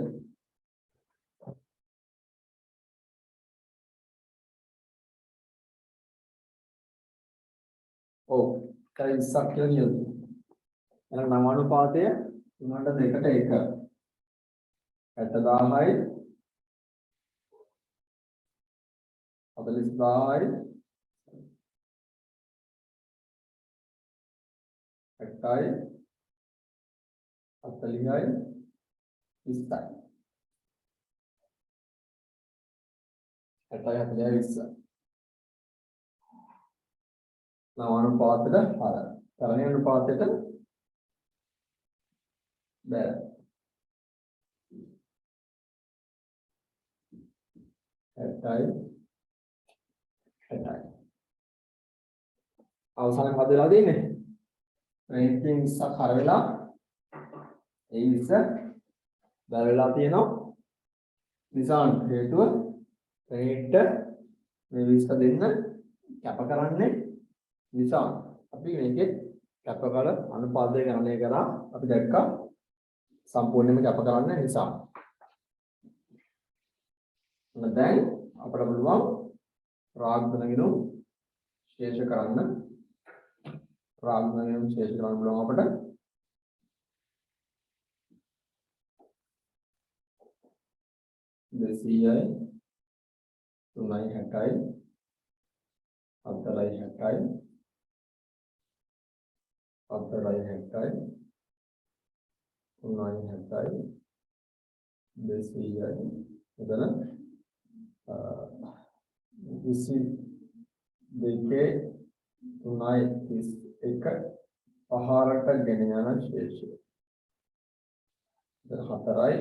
Speaker 1: ඔව් 1:20ක් කියලා කියනවා. එහෙනම් නව අනුපාතය 3:2ට 1. 60000යි 40000යි 8යි 40යි 20යි 8යි 40යි 20යි නව අනුපාතයට හර පැරණි අනුපාතයට බැර 8යි 8යි අවසානයේ මොකද වෙලා තියෙන්නේ? මේකෙන් 20ක් හර වෙලා ඒ 20 බැර වෙලා තියෙනවා. නිසා හේතුව රේට් මේ 20 දෙන්න කැප කරන්නේ නිසා අපි මේකේ කැප කර අනුපාතය ගණනය කරා අපි දැක්කා සම්පූර්ණයෙන්ම කැප කරන්නේ නිසා. දැන් අපිට පුළුවන් ප්‍රාග්ධන ගිණුම් ශේෂ කරන්න ප්‍රාග්ධන ගිණුම් ශේෂ කරන්න පුළුවන් අපිට 200යි 3යි 60යි 4යි 60යි 4යි 60යි 3යි 60යි 200යි එතන 22 3යි 31 පහරට ගෙන යන ශේෂය. එතන 4යි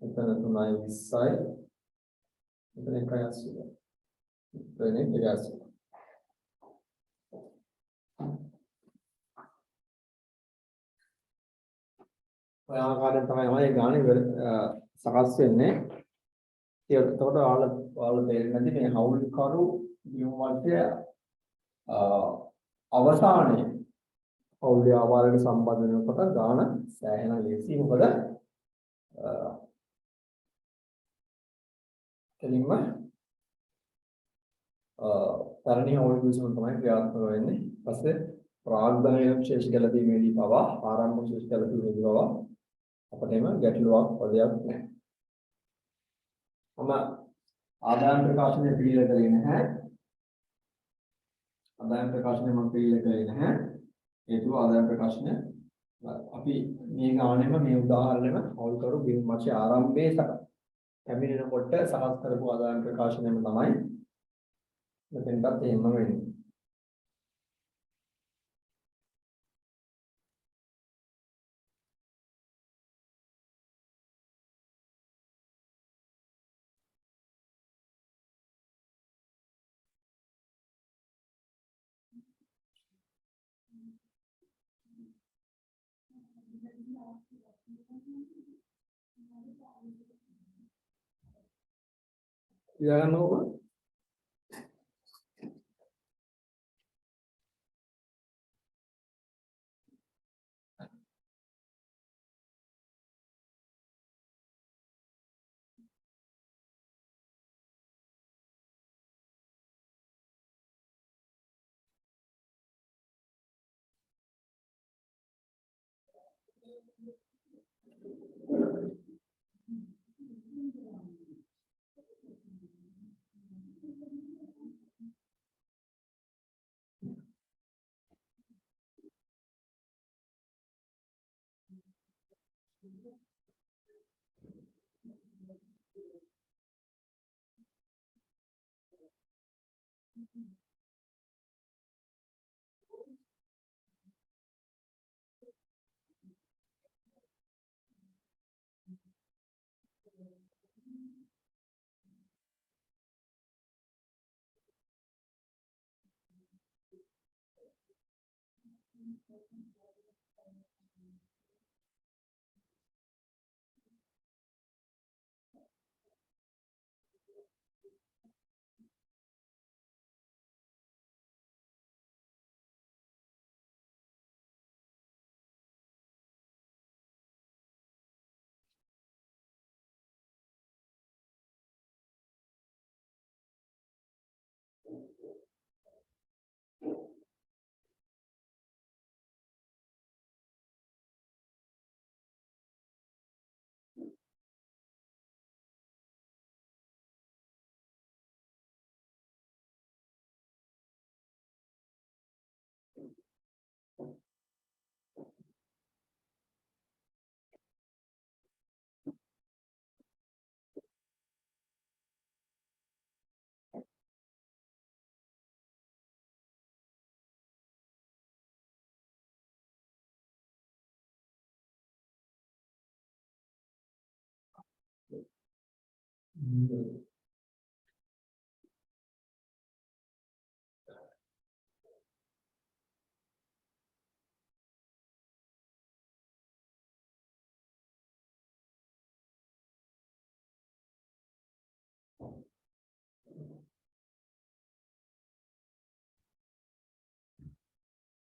Speaker 1: එතන 3යි 20යි එතන 1යි 80යි එතන 1යි 80යි ඔය ආකාරයෙන් තමයි මේ ගානේ සකස් වෙන්නේ. එතකොට ඔයාලා තේරෙන්නේ නැති මේ හවුල් කරු නියම වර්ගය අවසානයේ හවුල් ව්‍යාපාරයට සම්බන්ධ වෙනකොට ගාන සෑහෙන ලේසි. මොකද කෙලින්ම තරණීය හවුල් විසඳුම තමයි ක්‍රියාත්මක වෙන්නේ. ඊපස්සේ ප්‍රාග්ධනය ශේෂ ගැලපීමේදී පවා ආරම්භ ශේෂ ගැලපීමේදී පවා අපිට එම ගැටලුවක් පදයක් නැහැ. මම ආදායම් ප්‍රකාශනය පිළිල කරේ නැහැ. ආදායම් ප්‍රකාශනය මම පිළිල කරේ නැහැ. හේතුව ආදායම් ප්‍රකාශනය අපි මේ ගානෙම මේ උදාහරණයම හවුල් කරු බිම් මාසේ ආරම්භයේ කැමිනෙනකොට සකස් කරපු ආදායම් ප්‍රකාශනයම තමයි මෙතෙන්ටත් එහෙම වෙන්නේ. ලියාගන්නකො.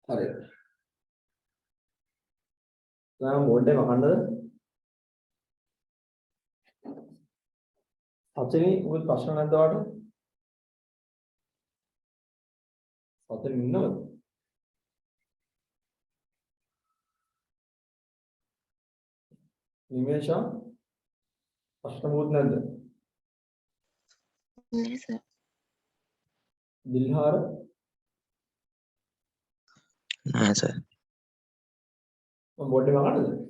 Speaker 1: හරි. දැන් බෝඩ් එක වහන්නද? සතෙනි මොකද ප්‍රශ්න නැද්ද ඔයාලට? සතෙනි ඉන්නවද? නිමේෂා ප්‍රශ්න මොකුත් නැද්ද?
Speaker 2: නෑ සර්.
Speaker 1: දිල්හාර
Speaker 3: නෑ සර්.
Speaker 1: මම බෝඩ් එක වහන්නද?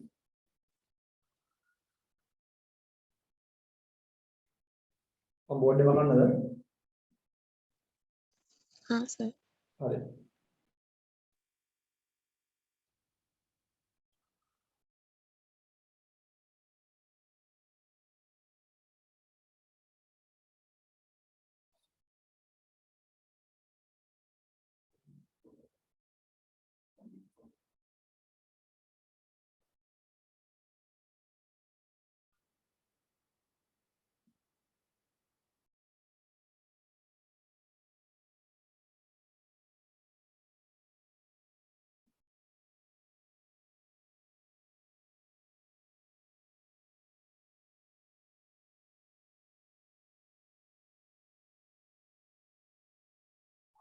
Speaker 1: මම බෝඩ් එක වහන්නද?
Speaker 2: හා සර්.
Speaker 1: හරි.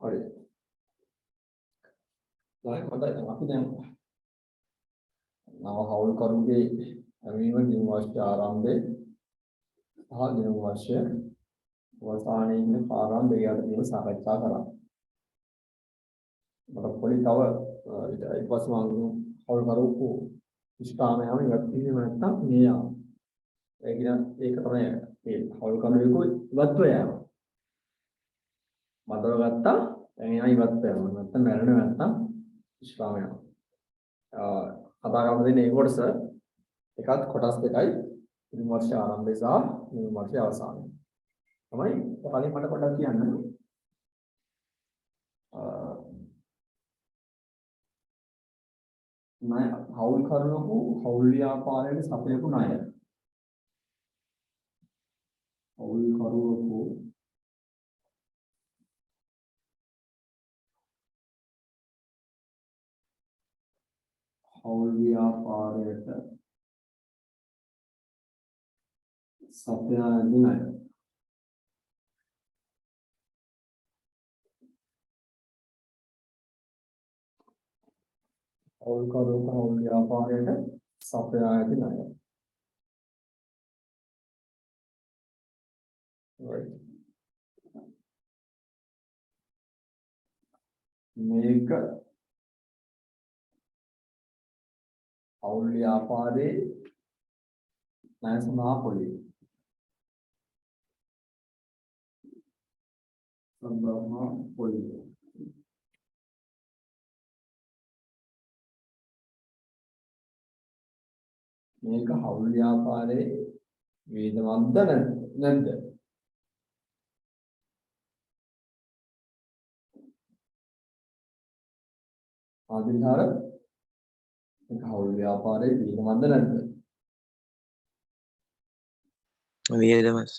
Speaker 1: හරි. දැන් හොඳයි. අපි දැන් නව හවුල්කරුගේ ඇවිල්ම දින වර්ෂ ආරම්භයේ සහ දින වර්ෂ අවසානයේ ඉන්න ආරම්භ දෙකකට තියෙන සාකච්ඡා කරා. මට පොඩි තව ඊට පස්සේ මම හවුල්කරු ඉස්තාමයම ඉවත් කිරීම නැත්තම් මේ යාම. ඒක තමයි මේ හවුල්කරුවෙකු ඉවත්ව යෑම. මදව ගත්තා දැන් එයා ඉවත් වෙනවා. නැත්තම් මැරෙන්නේ නැත්තම් ඉස්ලාමය. කතා කරන්න දෙන්නේ ඒ කොටස එකත් කොටස් දෙකයි විමර්ශ ආරම්භය සහ විමර්ශ අවසානය. තමයි කලින් මට පොඩ්ඩක් කියන්න. ණය හවුල් කරනකෝ හවුල් ව්‍යාපාරයේ සපයපු ණය. හවුල් ව්‍යාපාරයට සපයා දෙන අය. හවුල්කරුවන්ට හවුල් ව්‍යාපාරයට සපයා දෙන අය. Right. මේක හවුල් ව්‍යාපාරයේ ණය සඳහා පොලිය. සඳහා පොලිය. මේක හවුල් ව්‍යාපාරයේ වේදවත්ද නැද්ද? ආදිහාර මේක හවුල් ව්‍යාපාරයේ වේදවත්ද නැද්ද?
Speaker 3: වේදමස්.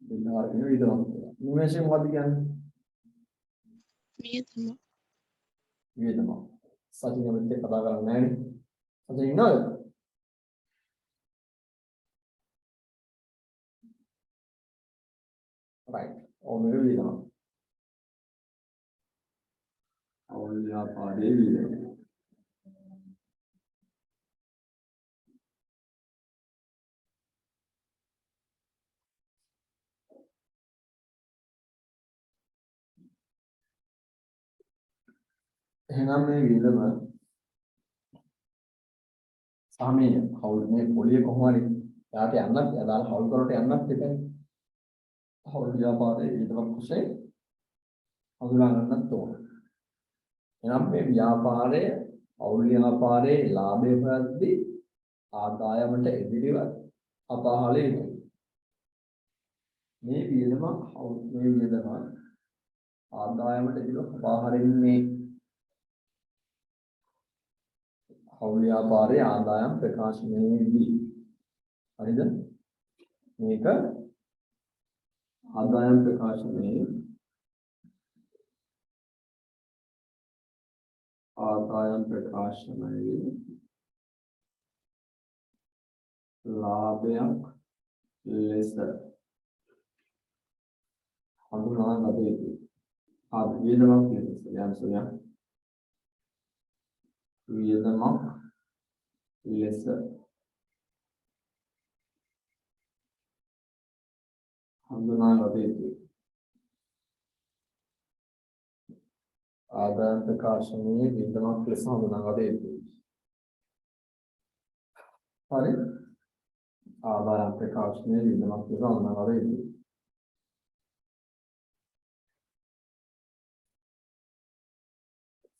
Speaker 1: ආදිහාර කියන වේදවත්ද. නිමේෂය මොකද්ද කියන්නේ?
Speaker 2: මේ තමයි
Speaker 1: වේදම. සතිය මෙතේ කතා කරන්නේ නැහැ නේ. සතිය ඉන්නවද? right. ඕම වේදම. හවුල් ව්‍යාපාරයේ වේදම. එහෙනම් මේ විදම සාමීය හවුල් මේ පොලිය කොහොම හරි යාට යන්නත් අදාළ හවුල් කරට යන්නත් එපා. හවුල් ව්‍යාපාරයේ විදමක් වශයෙන් හඳුනා ගන්නත් ඕන. එහෙනම් මේ ව්‍යාපාරයේ හවුල් ව්‍යාපාරයේ ලාභය හොයද්දී ආදායමට එදිරිවත් අපහාල යුතුයි. මේ විදම මේ විදම ආදායමට එදිරිව අපහාරින්නේ හවුල් ව්‍යාපාරයේ ආදායම් ප්‍රකාශනයේදී. හරිද? මේක ආදායම් ප්‍රකාශනයේ ලාභයක් ලෙස හඳුනා ගත යුතුයි. වියදමක් ලෙස වියදමක් ලෙස හඳුනා ගත යුතුයි. ආදායම් ප්‍රකාශනයේ වියදමක් ලෙස හඳුනා ගත යුතුයි. හරි? ආදායම් ප්‍රකාශනයේ වියදමක් ලෙස හඳුනා ගත යුතුයි.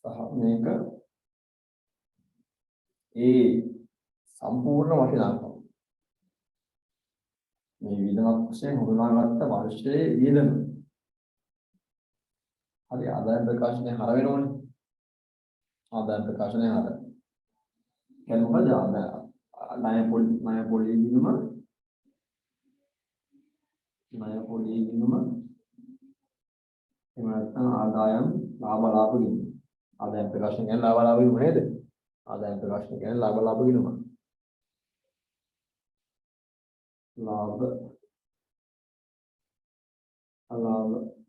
Speaker 1: සහ මේක ඒ සම්පූර්ණ වටිනාකම මේ වියදමක් වශයෙන් හඳුනාගත්ත වර්ෂයේ වියදම. හරි ආදායම් ප්‍රකාශනයේ හර වෙනවනේ. ආදායම් ප්‍රකාශනයේ හර. කියන්නේ මොකද? ණය පොලිය ගිණුම එහෙම නැත්නම් ආදායම් ලාභ ගිණුම. ආදායම් ප්‍රකාශන කියන්නේ ලාභ ගිණුම නේද? ආදායම් ප්‍රකාශන කියන්නේ ලාභ ගිණුම. ලාභ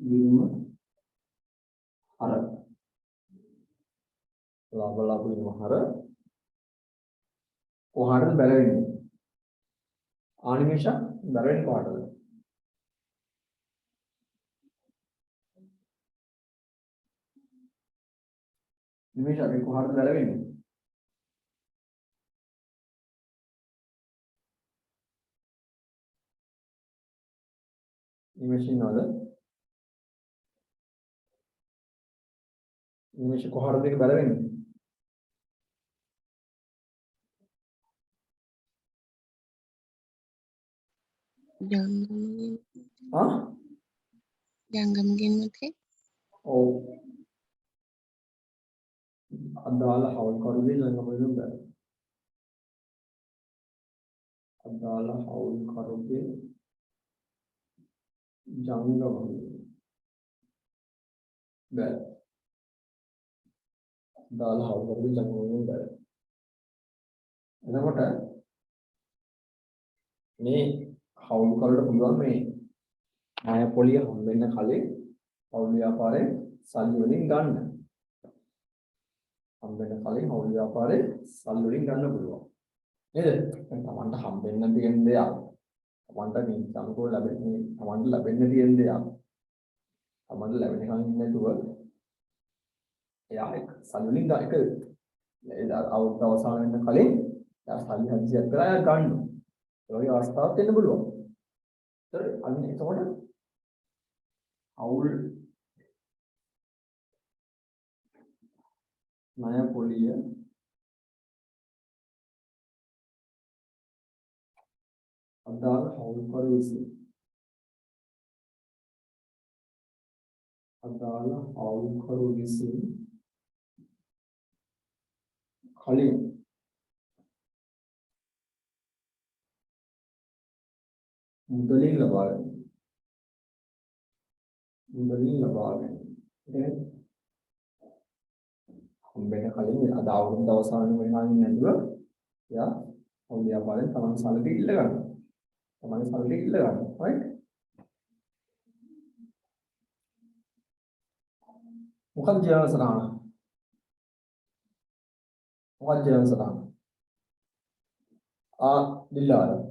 Speaker 1: ගිණුම හර. ලාභ ගිණුම හර කොහාටද බැලවෙන්නේ? ආනිමේෂ බැලවෙන්නේ කොහාටද? නිමේෂ අපි කොහාටද බැලවෙන්නේ? නිමේෂ ඉන්නවද? නිමේෂ කොහාටද ඒක බැලවෙන්නේ?
Speaker 2: ජංගමගෙන්
Speaker 1: ආ?
Speaker 2: ජංගමගෙන් මතේ
Speaker 1: ඔව්. අදාළ හවුල් කරුගේ ජංගමයෙන් බැලුවා. අදාළ හවුල් කරුගේ ජංගමයෙන් බැලුවා. දාලා හවුල් කරපු ජංගමයෙන් බැලුවා. එතකොට මේ හවුල් කරලා පුළුවන් මේ ණය පොලිය හම්බෙන්න කලින් හවුල් ව්‍යාපාරයෙන් සල්ලි වලින් ගන්න. හම්බෙන්න කලින් හවුල් ව්‍යාපාරයෙන් සල්ලි වලින් ගන්න පුළුවන්. නේද? දැන් Tamanට හම්බෙන්න තියෙන දෙයක්. Tamanට මේ සංකෝල ලැබෙන්නේ Tamanට ලැබෙන්න තියෙන දෙයක්. Tamanට ලැබෙනකන් ඉන්නේ නැතුව එයා සල්ලි වලින් එක අවුරුද්ද අවසන් වෙන්න කලින් එයා සල්ලි හදිසියක් කරලා එයා ගන්නවා. ඒ වගේ අවස්ථාවක් වෙන්න පුළුවන්. හරි අන්න එතකොට අවුල් ණය පොලිය අදාළ හවුල්කරු විසින් අදාළ හවුල්කරු විසින් කලින් මුදලින් ලබා ගන්න. හම්බෙන්න කලින් අද අවුරුද්ද අවසන් වෙනවා නේද? එයා හවුල් ව්‍යාපාරයෙන් තමන් සල්ලි ඉල්ල ගන්නවා. තමන්ගේ සල්ලි ඉල්ල ගන්නවා. right? මොකක්ද ජීවන සටහන? මොකක්ද ජීවන සටහන? දිල්ලාද?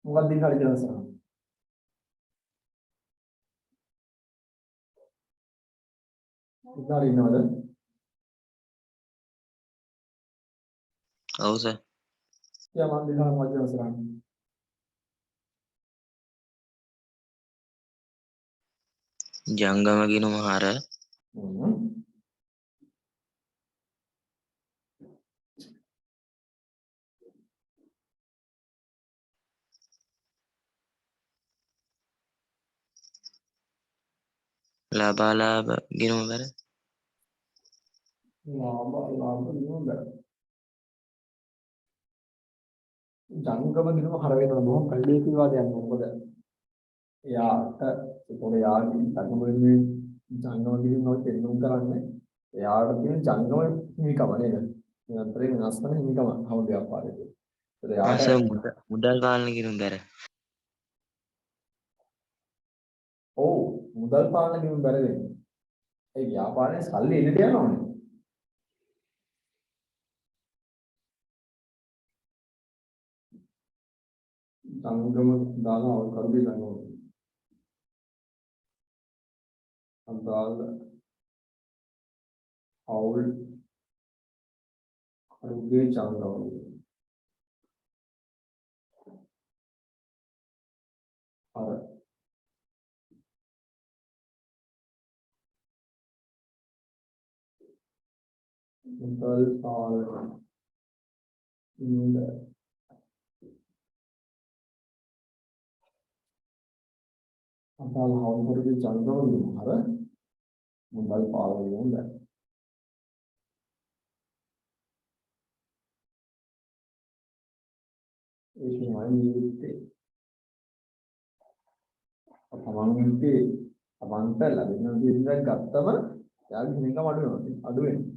Speaker 1: මොකක්ද දිල්ලාද ජීවන සටහන? දිල්ලාද ඉන්නවද?
Speaker 3: ඔව් සර්.
Speaker 1: යා මම දිල්ලාද මොකක්ද ජීවන සටහන?
Speaker 3: ජංගම ගිණුම හර ලාභ ගිණුම බැර
Speaker 1: ලාභ ගිණුම බැර. ජංගම ගිණුම හර වෙනවා මොකක් කල්ලේ කියලා දෙන්නේ මොකද? එයාට ඒකෝට යාගේ ජංගම ගිණුම වල දෙන්නුම් කරන්නේ එයාට තියෙන ජංගම හිමිකම නේද? මේ අතරේ වෙනස් වෙන හිමිකම හවුල් ව්‍යාපාරයේ. ඒත් එයාට
Speaker 3: මුදල් පාලන ගිණුම බැර.
Speaker 1: ඔව් මුදල් පාලන ගිණුම බැර වෙන්නේ. ඒ ව්‍යාපාරයේ සල්ලි එන්නට යනවනේ. ජංගම දාලා අවුල් කරුගේ ජංගම. අදාළ අවුල් කරුගේ ජංගම. අර මුදල් පාලන ඉන්න අදාළ අවුල් කරුගේ ජංගම අර මුදල් පාලනය වෙනවා. ඒ කියන්නේ නිවිත්තේ තමන්ගේ තමන්ට ලැබෙන දේවල් ගත්තම යාගේ හිමිකම අඩු වෙනවා. අඩු වෙනවා.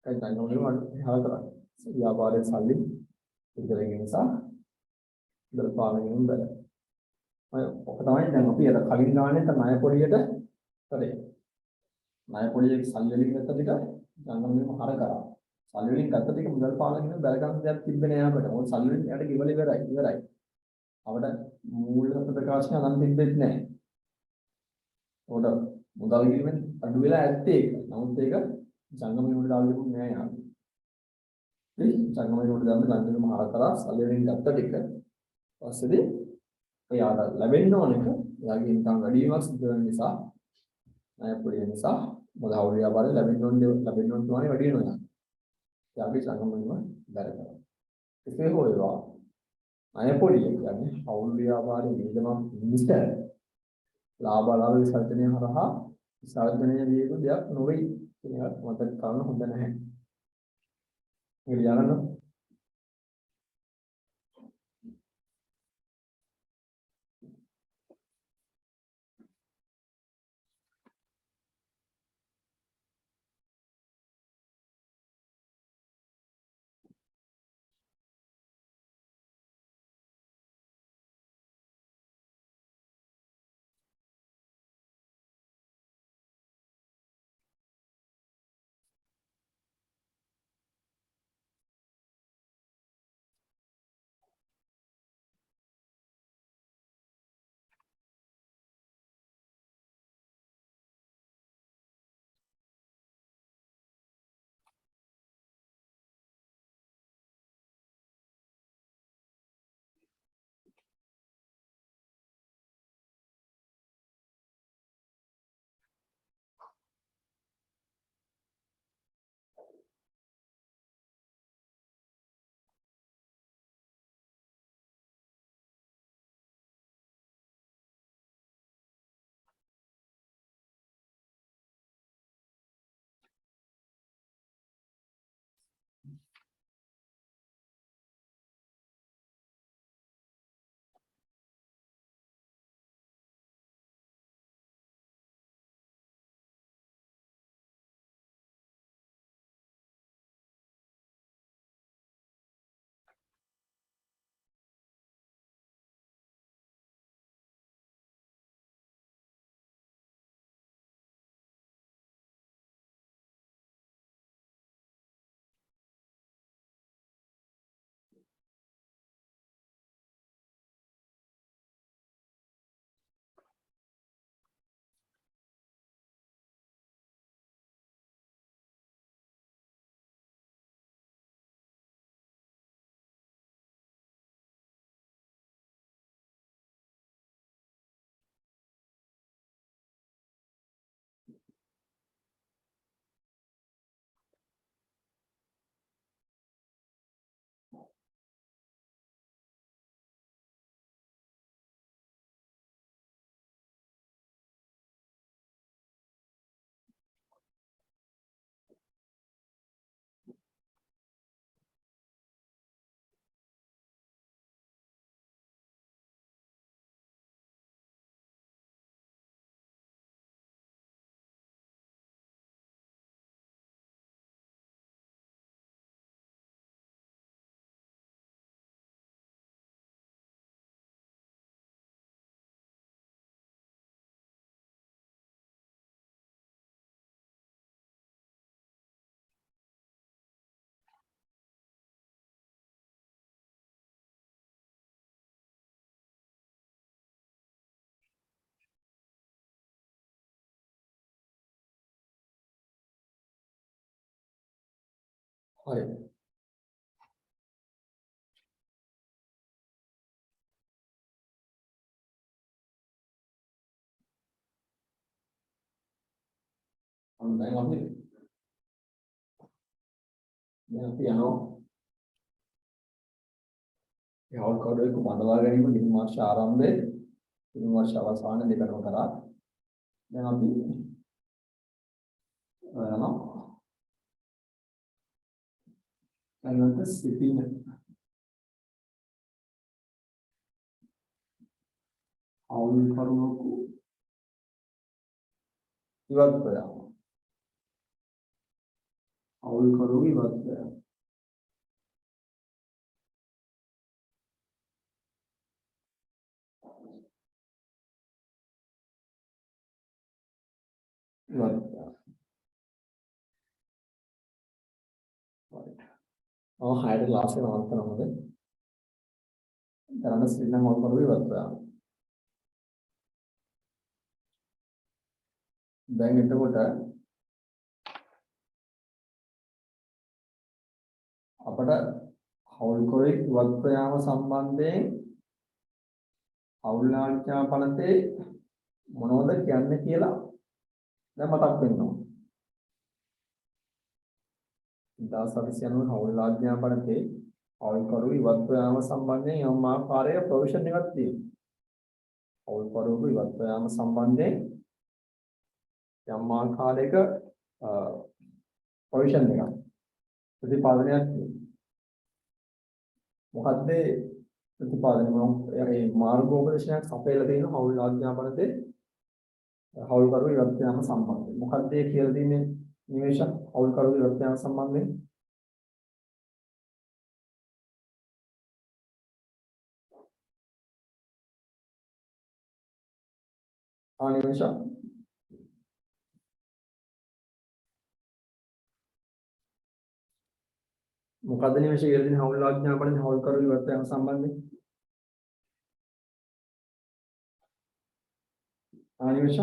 Speaker 1: ඒ ජංගමවල හර කරන්නේ. ව්‍යාපාරයේ සල්ලි ඉදරගෙන නිසා මුදල් පාලනයෙන් බැල. ඔක තමයි දැන් අපි අර කලින් ගානේ ණය පොලියට කරේ. ණය පොලියේ සල්ලි වලින් ගත්ත ටික ජංගමවලම හර කරා. සල්ලි වලින් ගත්ත ටික මුදල් පාලනයෙන් බැල ගන්න දෙයක් තිබ්බේ නෑ අපිට. මොකද සල්ලි වලින් යට ගෙවල ඉවරයි. අපිට මූල්‍ය ප්‍රකාශන නම් තිබෙන්නේ නැහැ. උඩ මුදල් ගිහින් අඩු වෙලා ඇත්තේ ඒක. නමුත් ඒක ජංගමයේ උඩ දාලා දෙන්නේ නැහැ යාළුවෝ. හරි ජංගමයේ උඩ දාන්න ජංගමයේ මහා කරා සල්ලි වලින් ගත්ත ටික පස්සේදී එයාට ලැබෙන්න ඕන එක එයාගේ ඉන්කම් වැඩි වීමක් සිදු වෙන නිසා ණය පොලිය නිසා මොකද හවුල් ව්‍යාපාරේ ලැබෙන්න ඕන තුමානේ වැඩි වෙනවා. එයාගේ ජංගමයෙන්ම බැර කරනවා. එසේ හෝ ඒවා ණය පොලිය කියන්නේ හවුල් ව්‍යාපාරයේ වියදමක් මිස ලාභ විසර්ජනය හරහා විසර්ජනය විය යුතු දෙයක් නොවේ කියන එක මතක ගන්න හොඳ නැහැ. මේක ලියගන්න. හරි. දැන් අපි යනවා. යවල් කඩේක බඳවා ගැනීම දින මාස ආරම්භයේ දින මාස අවසාන දෙකම කරා. දැන් අපි යනවා. ඊළඟට සිටින අවුල් කරුණක ඉවත් කරනවා. අවුල් කරුණු ඉවත් කරනවා. ඉවත් කරනවා. හයිඩ් ක්ලාස් එක නවත්තනවද? ඊළඟ සිටින අවුල් කරුණු ඉවත් කරනවා. දැන් එතකොට අපට අවුල් කරුණු ඉවත් යාම සම්බන්ධයෙන් අවුල් නාලිකා පනතේ මොනවද කියන්නේ කියලා දැන් මතක් වෙනවා. 1790 අවුල් ආඥා පනතේ අවුල් කරුණු ඉවත් යාම සම්බන්ධයෙන් යම් ආකාරයක ප්‍රොවිෂන් එකක් තියෙනවා. අවුල් කරුණු ඉවත් යාම සම්බන්ධයෙන් යම් ආකාරයක ප්‍රොවිෂන් එකක් ප්‍රතිපාදනයක් තියෙනවා. මොකද්ද ප්‍රතිපාදනය? ඒ මාර්ගෝපදේශයක් අපේලා තියෙන හවුල් ආඥාපනතේ හවුල් කරු ඉවත් යාම සම්බන්ධයෙන්. මොකද්ද ඒ කියලා තියෙන්නේ නිමේෂ හවුල් කරු ඉවත් යාම සම්බන්ධයෙන්? නිමේෂ මොකද්ද නිමේෂ කියලා තියෙන හවුල් ආඥාපනතේ හවුල් කරු ඉවත් යාම සම්බන්ධයෙන්? නිමේෂ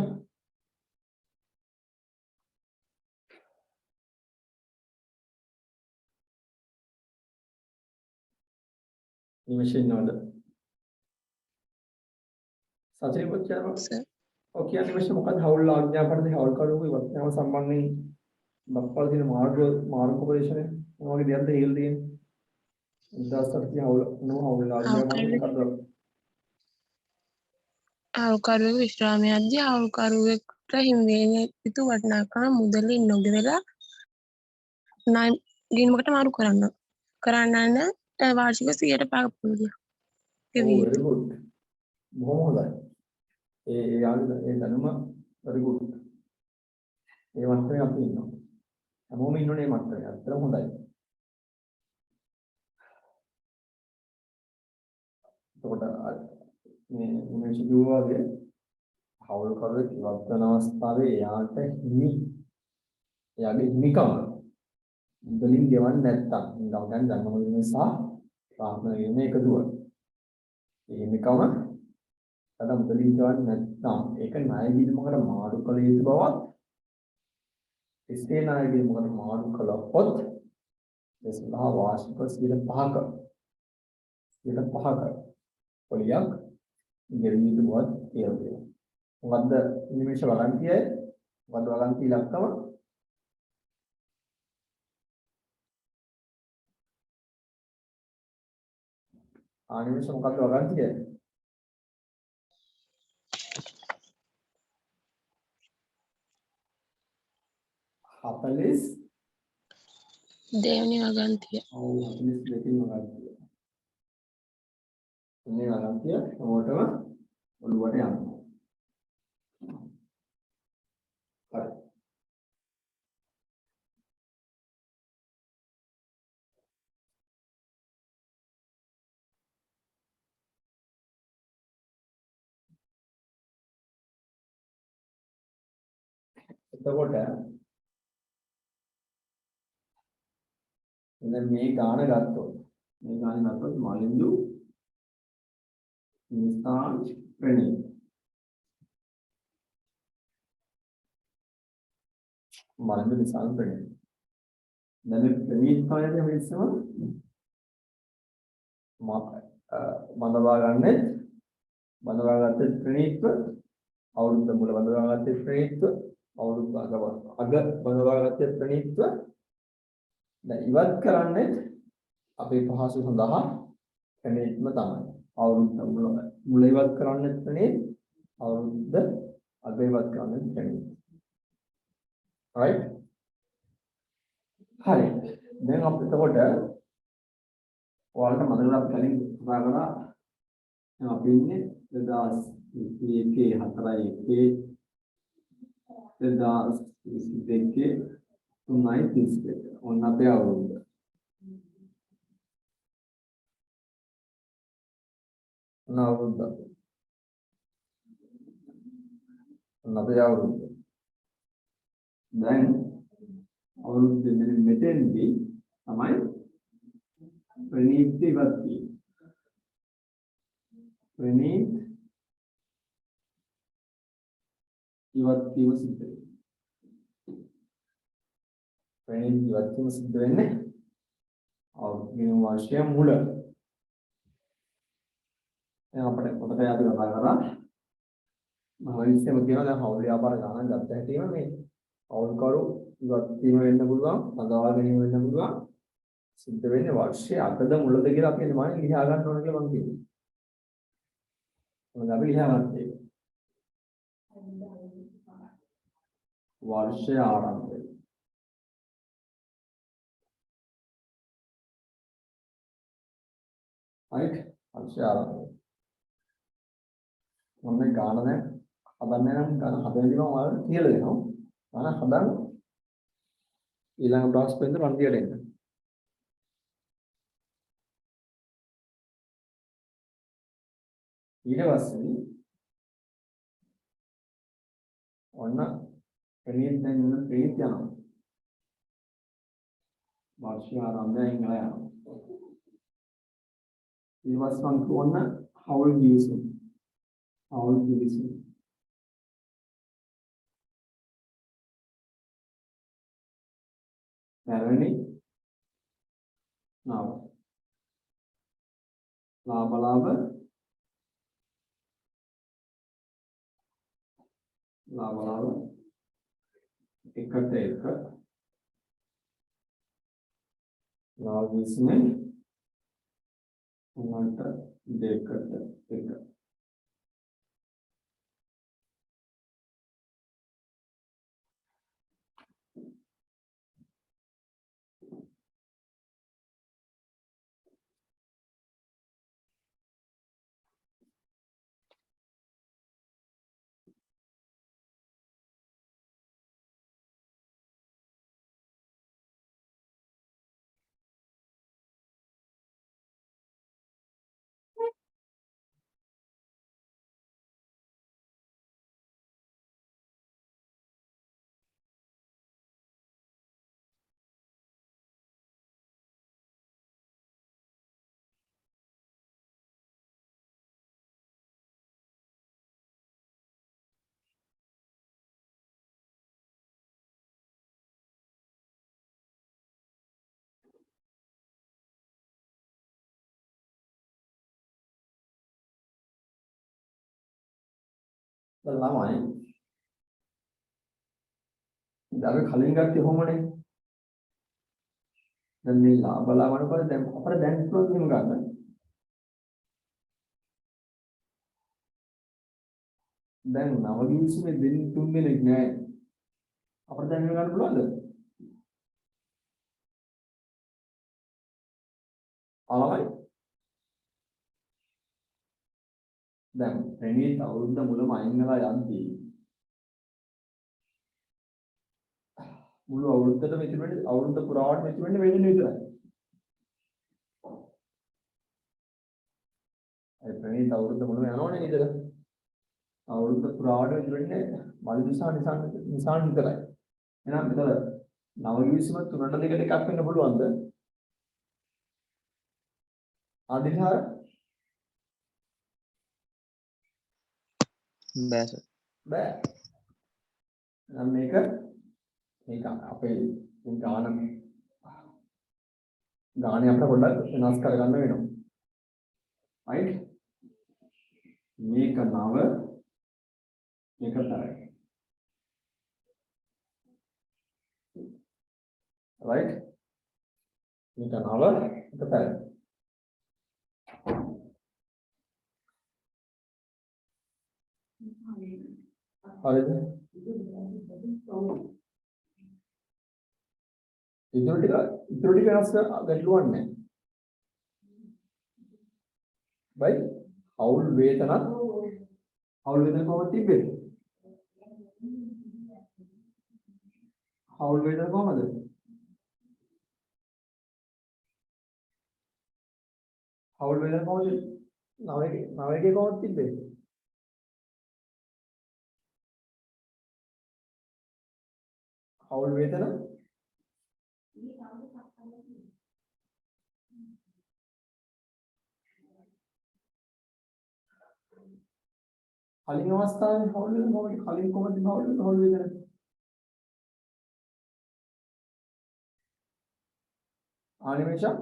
Speaker 1: නිමේෂ ඉන්නවද? සත්‍රිපත් කරනවා.
Speaker 2: සර්.
Speaker 1: ඔකේ නිමේෂ මොකද්ද හවුල් ආඥාපනතේ හවුල් කරු ඉවත් යාම සම්බන්ධයෙන් දක්වලා තියෙන මාර්ගෝපදේශනය මොන වගේ දෙයක්ද කියලා තියෙන්නේ? 1700 හවුල් ආඥාපනතේ මොකද්ද?
Speaker 2: අවුල්කරුවෙකු විශ්‍රාමයේදී අවුල්කරුවෙකුට හිමි වෙන යුතු වටිනාකම මුදලින් නොගෙවලා ගිණුමකට මාරු කරන්න වාර්ෂික 100ට පාගපොලිය.
Speaker 1: very good. බොහොම හොඳයි. ඒ දැනුම very good. ඒ මට්ටමේ අපි ඉන්නවා. හැමෝම ඉන්නෝනේ මේ මට්ටමේ. අත්‍තරම හොඳයි. එතකොට මේ කිව්වාගේ හවුල් කරුවෙක් ඉවත් කරන අවස්ථාවේ එයාගේ හිමිකම මුදලින් ගෙවන්නේ නැත්තම් දැන් ජන්ම දිනේ සහ ප්‍රාර්ථනා වීම එකතුව. ඒ හිමිකම අද මුදලින් ගෙවන්නේ නැත්තම් ඒක ණය බිඳුමකට මාරු කළ යුතු බවත් එසේ ණය බිඳුමකට මාරු කළොත් ඒ සඳහා වාර්ෂික 5ක පොලියක් ගෙවිය යුතු බවත් කියලා දෙනවා. මොකද්ද නිමේෂ වලන්තියයි? මොකද්ද වලන්ති ඉලක්කම? නිමේෂ මොකද්ද වලන්තිය? හතලිස්
Speaker 2: දෙවෙනි වගන්තිය.
Speaker 1: 42 වෙනි වගන්තිය. මේ වගන්තිය මොකටම ඔළුවට යනවා. හරි. එතකොට දැන් මේ ගාන ගත්තොත් මලින්දු නිස්තාන් ප්‍රණී මලින්දු නිස්තාන් ප්‍රණී දැන් මේ ප්‍රනීත් කාලේදී අපි ඉස්සම බඳවා ගත්තේ ප්‍රනීත්ව අවුරුද්ද මුල බඳවා ගත්තේ ප්‍රනීත්ව අවුරුද්ද අග බඳවා ගත්තේ ප්‍රනීත්ව දැන් ඉවත් කරන්නේ අපේ පහසු සඳහා ප්‍රනීත්ම තමයි අවුරුද්ද මුල ඉවත් කරන්නේ ප්‍රනීත් අවුරුද්ද අග ඉවත් කරන්නේ ප්‍රනීත් right හරි දැන් අපි එතකොට ඔයාලට මතකද අපි කලින් කතා කරා දැන් අපි ඉන්නේ 2021 2022 3 ඔන්න අපේ අවුරුද්ද ඔන්න අවුරුද්ද දැන් අවුරුද්ද මෙතෙන්දී තමයි ප්‍රනීත් ඉවත් වීම සිද්ධ වෙනවා ප්‍රනීත් ඉවත් වීම සිද්ධ වෙන්නේ අවුරුදු වර්ෂය මුල දැන් අපිට පොතේ අපි කතා කරා මම ඉස්සෙල්ලා කියනවා දැන් හවුල් ව්‍යාපාර ගණන් ගත්ත හැටිම මේ අවුල්කරු ඉවත් වීම වෙන්න පුළුවන් සඳහා ගැනීම වෙන්න පුළුවන් සිද්ධ වෙන්නේ වර්ෂයේ අගද මුලද කියලා අපි එනමානේ ලියා ගන්න ඕන කියලා මම කියනවා. මොකද අපි ලියා ගන්න ඒක. වර්ෂයේ ආරම්භය. right වර්ෂයේ ආරම්භය. මම මේ ගාන දැන් හදන්න නම් ගාන හදන්නම ඔයාලට කියලා දෙනවා. ගාන හදන්න ඊළඟ බ්‍රාස් පෙන්ද රන්දියට එන්න. ඊට පස්සේ ඔන්න ප්‍රනීත් දැන් ඉන්න ප්‍රනීත් යනවා වර්ෂය ආරම්භයෙන් ඉඳලා යනවා ඊට පස්සේ මම ඔන්න හවුල් ගිවිසුම් පැරණි නාම ලාභ එකට එක ලාභිස්නේ උන්ට දෙකට එක ළමයි අපි කලින් ගත්තේ කොහොමනේ දැන් මේ ලාභ වනකොට දැන් අපිට දැන් පුළුවන් එහෙම ගන්න දැන් නවගිවිසුමේ දෙන්න 3 දෙනෙක් නෑ අපිට දැන් ගන්න පුළුවන්ද ළමයි දැන් ප්‍රනීත් අවුරුද්ද මුලම අයින් වෙලා යන්ති මුළු අවුරුද්දටම ඉතිරි වෙන්නේ අවුරුද්ද පුරාවටම ඉතිරි වෙන්නේ මේ දින විතරයි. ඒ ප්‍රනීත් අවුරුද්ද මුලම යනවනේ නේද? අවුරුද්ද පුරාවටම ඉතිරි වෙන්නේ මල් නිසාන් විතරයි. එහෙනම් මෙතන නවගිවිසුම 3ට 2ට එකක් වෙන්න පුළුවන්ද? ආදිහාර බෑ. නම් මේක අපේ ගාන ගානේ අපිට පොඩ්ඩක් වෙනස් කරගන්න වෙනවා. right? මේක නව මේක තරයි. right? මේක නව මේක තරයි. හරිද? ඉතුරු ටික වෙනස් ගැටලුවක් නැහැ. බයි හවුල් වේතනත් හවුල් වේතන කොහොමද තිබෙන්නේ? හවුල් වේතන කොහමද? හවුල් වේතන කොහොමද? නවයේ කොහොමද තිබෙන්නේ? හවුල් වේතන කලින් අවස්ථාවේ හවුල් වේතන කොහොමද? කලින් කොහොමද හවුල් වේතන? ආනිමේෂන්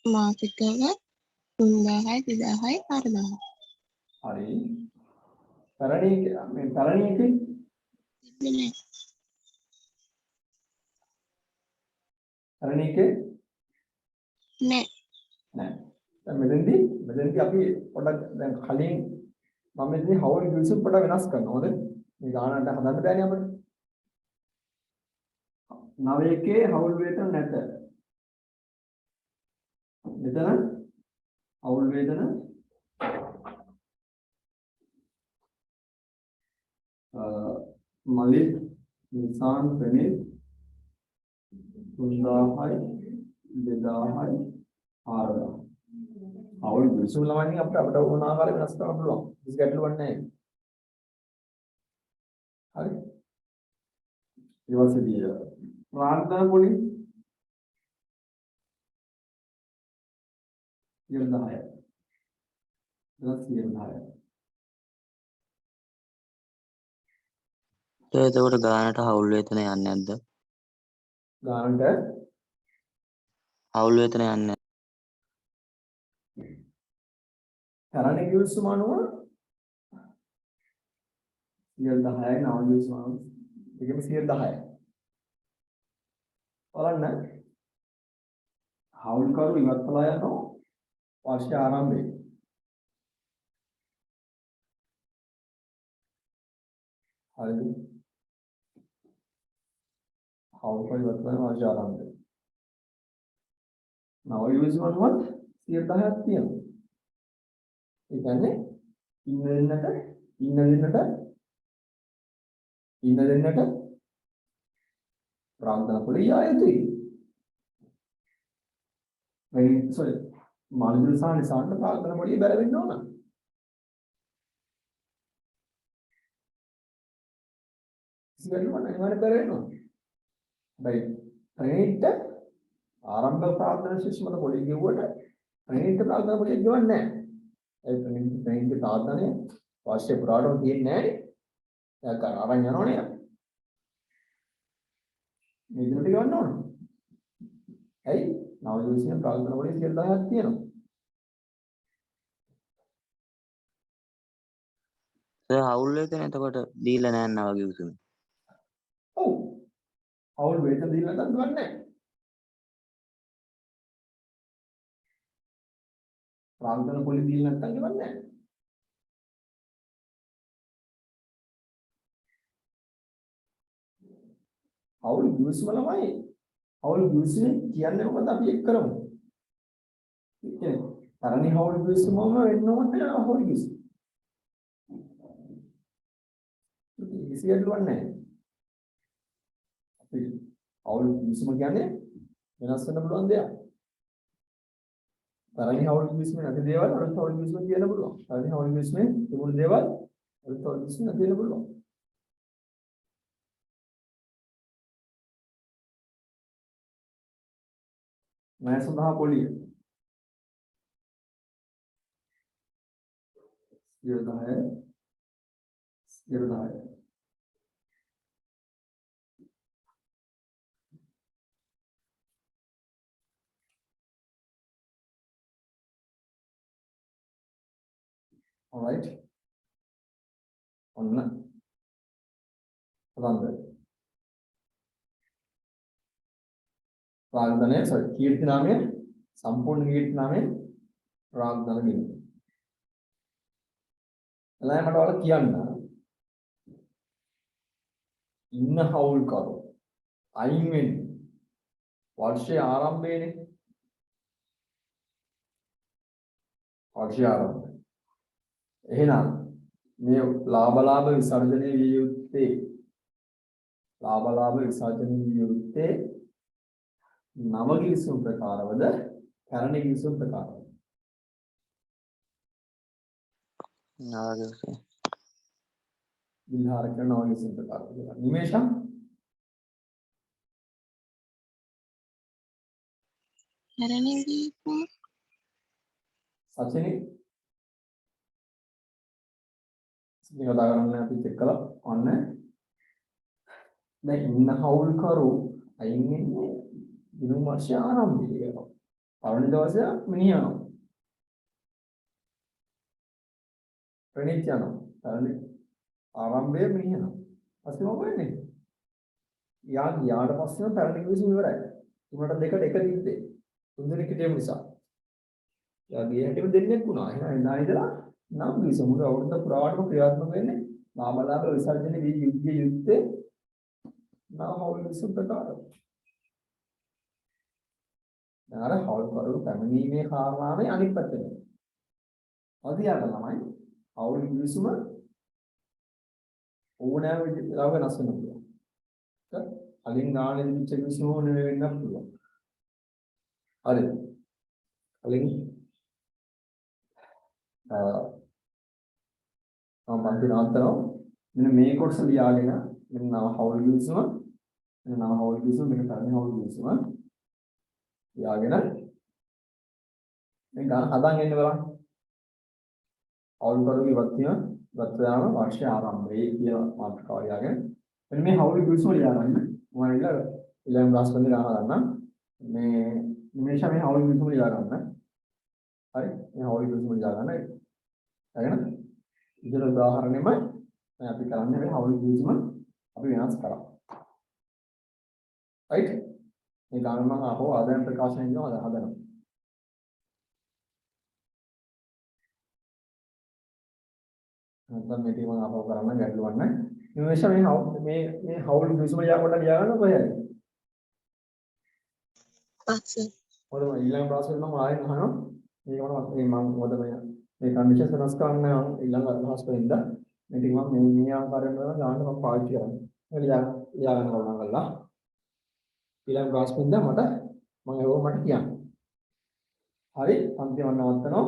Speaker 2: මාසිකව 3000යි 2000යි 4000යි.
Speaker 1: හරි. පැරණි මේ පැරණි එකේ
Speaker 2: තිබෙන්නේ
Speaker 1: පැරණි එකේ
Speaker 2: නෑ.
Speaker 1: නෑ. දැන් මෙතෙන්දී අපි පොඩ්ඩක් දැන් කලින් මම මෙතනදී හවුල් ගිවිසුම් පොඩ්ඩක් වෙනස් කරනවා. හොඳද? මේ ගානට හදන්න බෑනේ අපිට. නවයකේ හවුල් වේතන නැත. මෙතන හවුල් වේතන මලික් නිසාන් ප්‍රනීත් 3000යි 2000යි 4000. හවුල් ගිවිසුම් ළමයින් අපිට ඕන ආකාරයෙන් වෙනස් කරන්න පුළුවන්. කිසි ගැටලුවක් නැහැ. හරි. ඊවසේදී ප්‍රාර්ථනා පොලි 10,000. දස් 10,000.
Speaker 3: එතකොට ගානට හවුල් වේතන යන්නේ නැද්ද?
Speaker 1: ගානට
Speaker 3: හවුල් වේතන යන්නේ
Speaker 1: තරණ ගිවිසුම අනුව 10,000යි නව ගිවිසුම අනුව දෙකම 10,000යි. බලන්න හවුල් කරු ඉවත්ලා යනවා වර්ෂ ආරම්භයේ. හරිද? හවුල් කරු ඉවත්ලා යනවා වර්ෂ ආරම්භයේ. නව ගිවිසුම අනුව 10,000ක් තියෙනවා. ඒ කියන්නේ ඉන්න දෙන්නට ප්‍රාර්ථනා පොලේ ආයතයි. මාළිදුර සහ නිසාන්ට ප්‍රාර්ථනා පොලේ බැර වෙන්න ඕන. ඉතින් අනිවාර්යයෙන් බැර වෙනවා. බයි ප්‍රේත ආරම්භ ප්‍රාර්ථනා ශිෂ්‍යමත පොලේ ගෙවුවට ප්‍රේත ප්‍රාර්ථනා පොලේ ගෙවන්නේ නැහැ. ඒ ප්‍රේත ප්‍රාර්ථනාවේ වාස්‍ය පුරාටම තියෙන්නේ නැහැ. ඒක අරන් යනවනේ. මේ දෙන්නට ගන්න ඕන. ඇයි? නව දිවසියෙන් ප්‍රාර්ථනා වලින් 10,000ක් තියෙනවා.
Speaker 3: හවුල් වේතන එතකොට දීලා නැහැ නා වගේ උසුම.
Speaker 1: ඔව්. හවුල් වේතන දීලා නැත්නම් දුවන්නේ නැහැ. ප්‍රාර්ථනා පොලි දීලා නැත්නම් දුවන්නේ නැහැ. හවුල් දිවසම ළමයි. හවුල් දිවසනේ කියන්නේ මොකද අපි එක් කරමු. ඒ තරණි හවුල් දිවසමම වෙන්න ඕනේ හවුල් දිවස. ඉසියඩුවක් නැහැ. අපි හවුල් දිවසම කියන්නේ වෙනස් වෙන්න පුළුවන් දෙයක්. තරණි හවුල් දිවසම නැති දේවල් අලුත් හවුල් දිවසම කියන්න පුළුවන්. තරණි හවුල් දිවසම තිබුණු දේවල් අලුත් හවුල් දිවසම නැති වෙන්න පුළුවන්. मैं सुधा बोलिए है alright ඔන්න හදන්න රාගධනය sorry කීර්ති නාමය සම්පූර්ණ කීර්ති නාමය රාගධන ගින්න එළයි මට ඔයාලා කියන්න ඉන්න හවුල්කරු අයින් වෙන්නේ වර්ෂයේ ආරම්භයේනේ වර්ෂයේ ආරම්භය එහෙනම් මේ ලාභ විසර්ජනයේ විය යුත්තේ ලාභ විසර්ජනයේ විය යුත්තේ නව කිවිසුම් ප්‍රකාරවද පැරණි කිවිසුම් ප්‍රකාරවද
Speaker 3: නාගයෝ
Speaker 1: විහාර කරන නව කිවිසුම් ප්‍රකාරවද නිමේෂම්
Speaker 2: පැරණි ගිවිසුම
Speaker 1: සචිනි මේක කතා කරන්න අපි චෙක් කළා ඔන්න දැන් ඉන්න හවුල්කරු අයින් වෙන්නේ දිනුම් වර්ෂය ආරම්භයේ කියලා. පළවෙනි දවසේ මිනිහනවා. ප්‍රණීත් යනවා. පළවෙනි ආරම්භයේ මිනිහනවා. පස්සේ මොකද වෙන්නේ? යාට පස්සේ පළවෙනි කිවිසුම ඉවරයි. තුනට දෙකට එක දිද්දේ. තුන් දෙනෙක් හිටියම නිසා. යාගේ හැටිම දෙන්නෙක් වුණා. එහෙනම් එදා ඉඳලා නම් කිවිසුම මුල අවුරුද්ද පුරාවටම ක්‍රියාත්මක වෙන්නේ ලාභ විසර්ජන යුද්ධයේ නම් හවුල් කිවිසුම් ප්‍රකාරය. අර හවුල් කරු පැමිණීමේ කාරණාවේ අනිත් පැත්තට. අදියාට තමයි හවුල් කිවිසුම ඕනෑම විදිහක වෙනස් වෙන්න පුළුවන්. කලින් ගානේ දිච්ච කිවිසුම වෙන්නත් පුළුවන්. හරි. කලින් මම පන්ති නවත්තනවා. මෙන්න මේ කොටස ලියාගෙන මෙන්න නව හවුල් කිවිසුම මෙන්න නව හවුල් කිවිසුම මෙන්න පැරණි හවුල් කිවිසුම යාගෙන මේ ගන්න හදන් එන්න බලන්න. හවුල් කරු ඉවත් යාම වර්ෂය ආරම්භයේ කියන මාතෘකාව යාගෙන මෙන්න මේ හවුල් කිවිසුම ලියාගන්න. මම ඊළඟ ක්ලාස් වලදී ගන්න මේ නිමේෂ මේ හවුල් කිවිසුම ලියාගන්න. හරි මේ හවුල් කිවිසුම ලියාගන්න. යාගෙන ඉතින් උදාහරණෙම අපි කරන්නේ මේ හවුල් කිවිසුම අපි වෙනස් කරා. right මේ ගාන මම ආපහු ආදායම් ප්‍රකාශනයෙන් හදනවා. නැත්නම් මේ ටික මම ආපහු කරන්න ගැටලුවක් නැහැ. නිමේෂ මේ හවුල් කිවිසුම කොට ලියාගන්න කොහේද?
Speaker 2: පස්සේ
Speaker 1: මොකද ඊළඟ ප්‍රශ්නේ මම ආයෙත් අහනවා. මේක මම මොකද මේ කන්ඩිෂන්ස් වෙනස් කරන්න ඊළඟ අදහස් වෙන්න මේ ටික මම මේ ආකාරයෙන් ගන්න මම පාවිච්චි කරන්නේ. ඒක ලියාගන්න ඕන කරලා ඊළඟ ප්‍රශ්නෙන්ද මට මම ඒව මට කියන්න. හරි අන්තිම නවත්තනවා.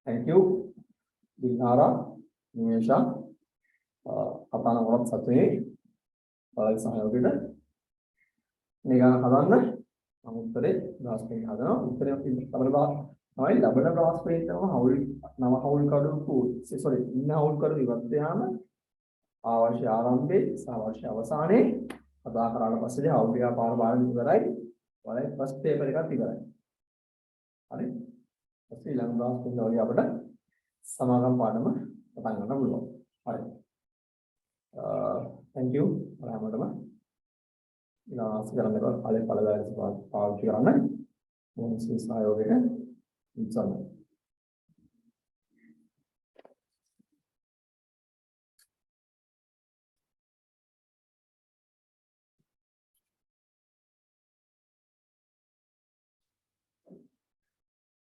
Speaker 1: thank you දිනාරා නිමේෂා කතාන වලත් සතුනේ ඔයාලගේ සහයෝගයට මේ ගාන හදන්න මම උත්තරේ දාස් දෙක හදනවා. උත්තරේ තමයි ලබන ක්ලාස් ප්‍රේතම හවුල් නව හවුල් කඩු sorry ඉන්න හවුල් කඩු ඉවත් යාම අවශ්‍ය ආරම්භයේ සහ අවශ්‍ය අවසානයේ කතා කරාට පස්සේ හවුල් එක පාර ඉවරයි. ඔයාලගේ ෆස්ට් පේපර් එකත් ඉවරයි. හරි. ඊට ඊළඟ ක්ලාස් වලදී අපිට සමාගම් පාඩම පටන් ගන්න පුළුවන්. හරි. thank you ඔයාලටම ඊළඟ කරන්නේ පළදාරි පාවිච්චි කරන්න මොනස් සහයෝගයට ඉස්සන්න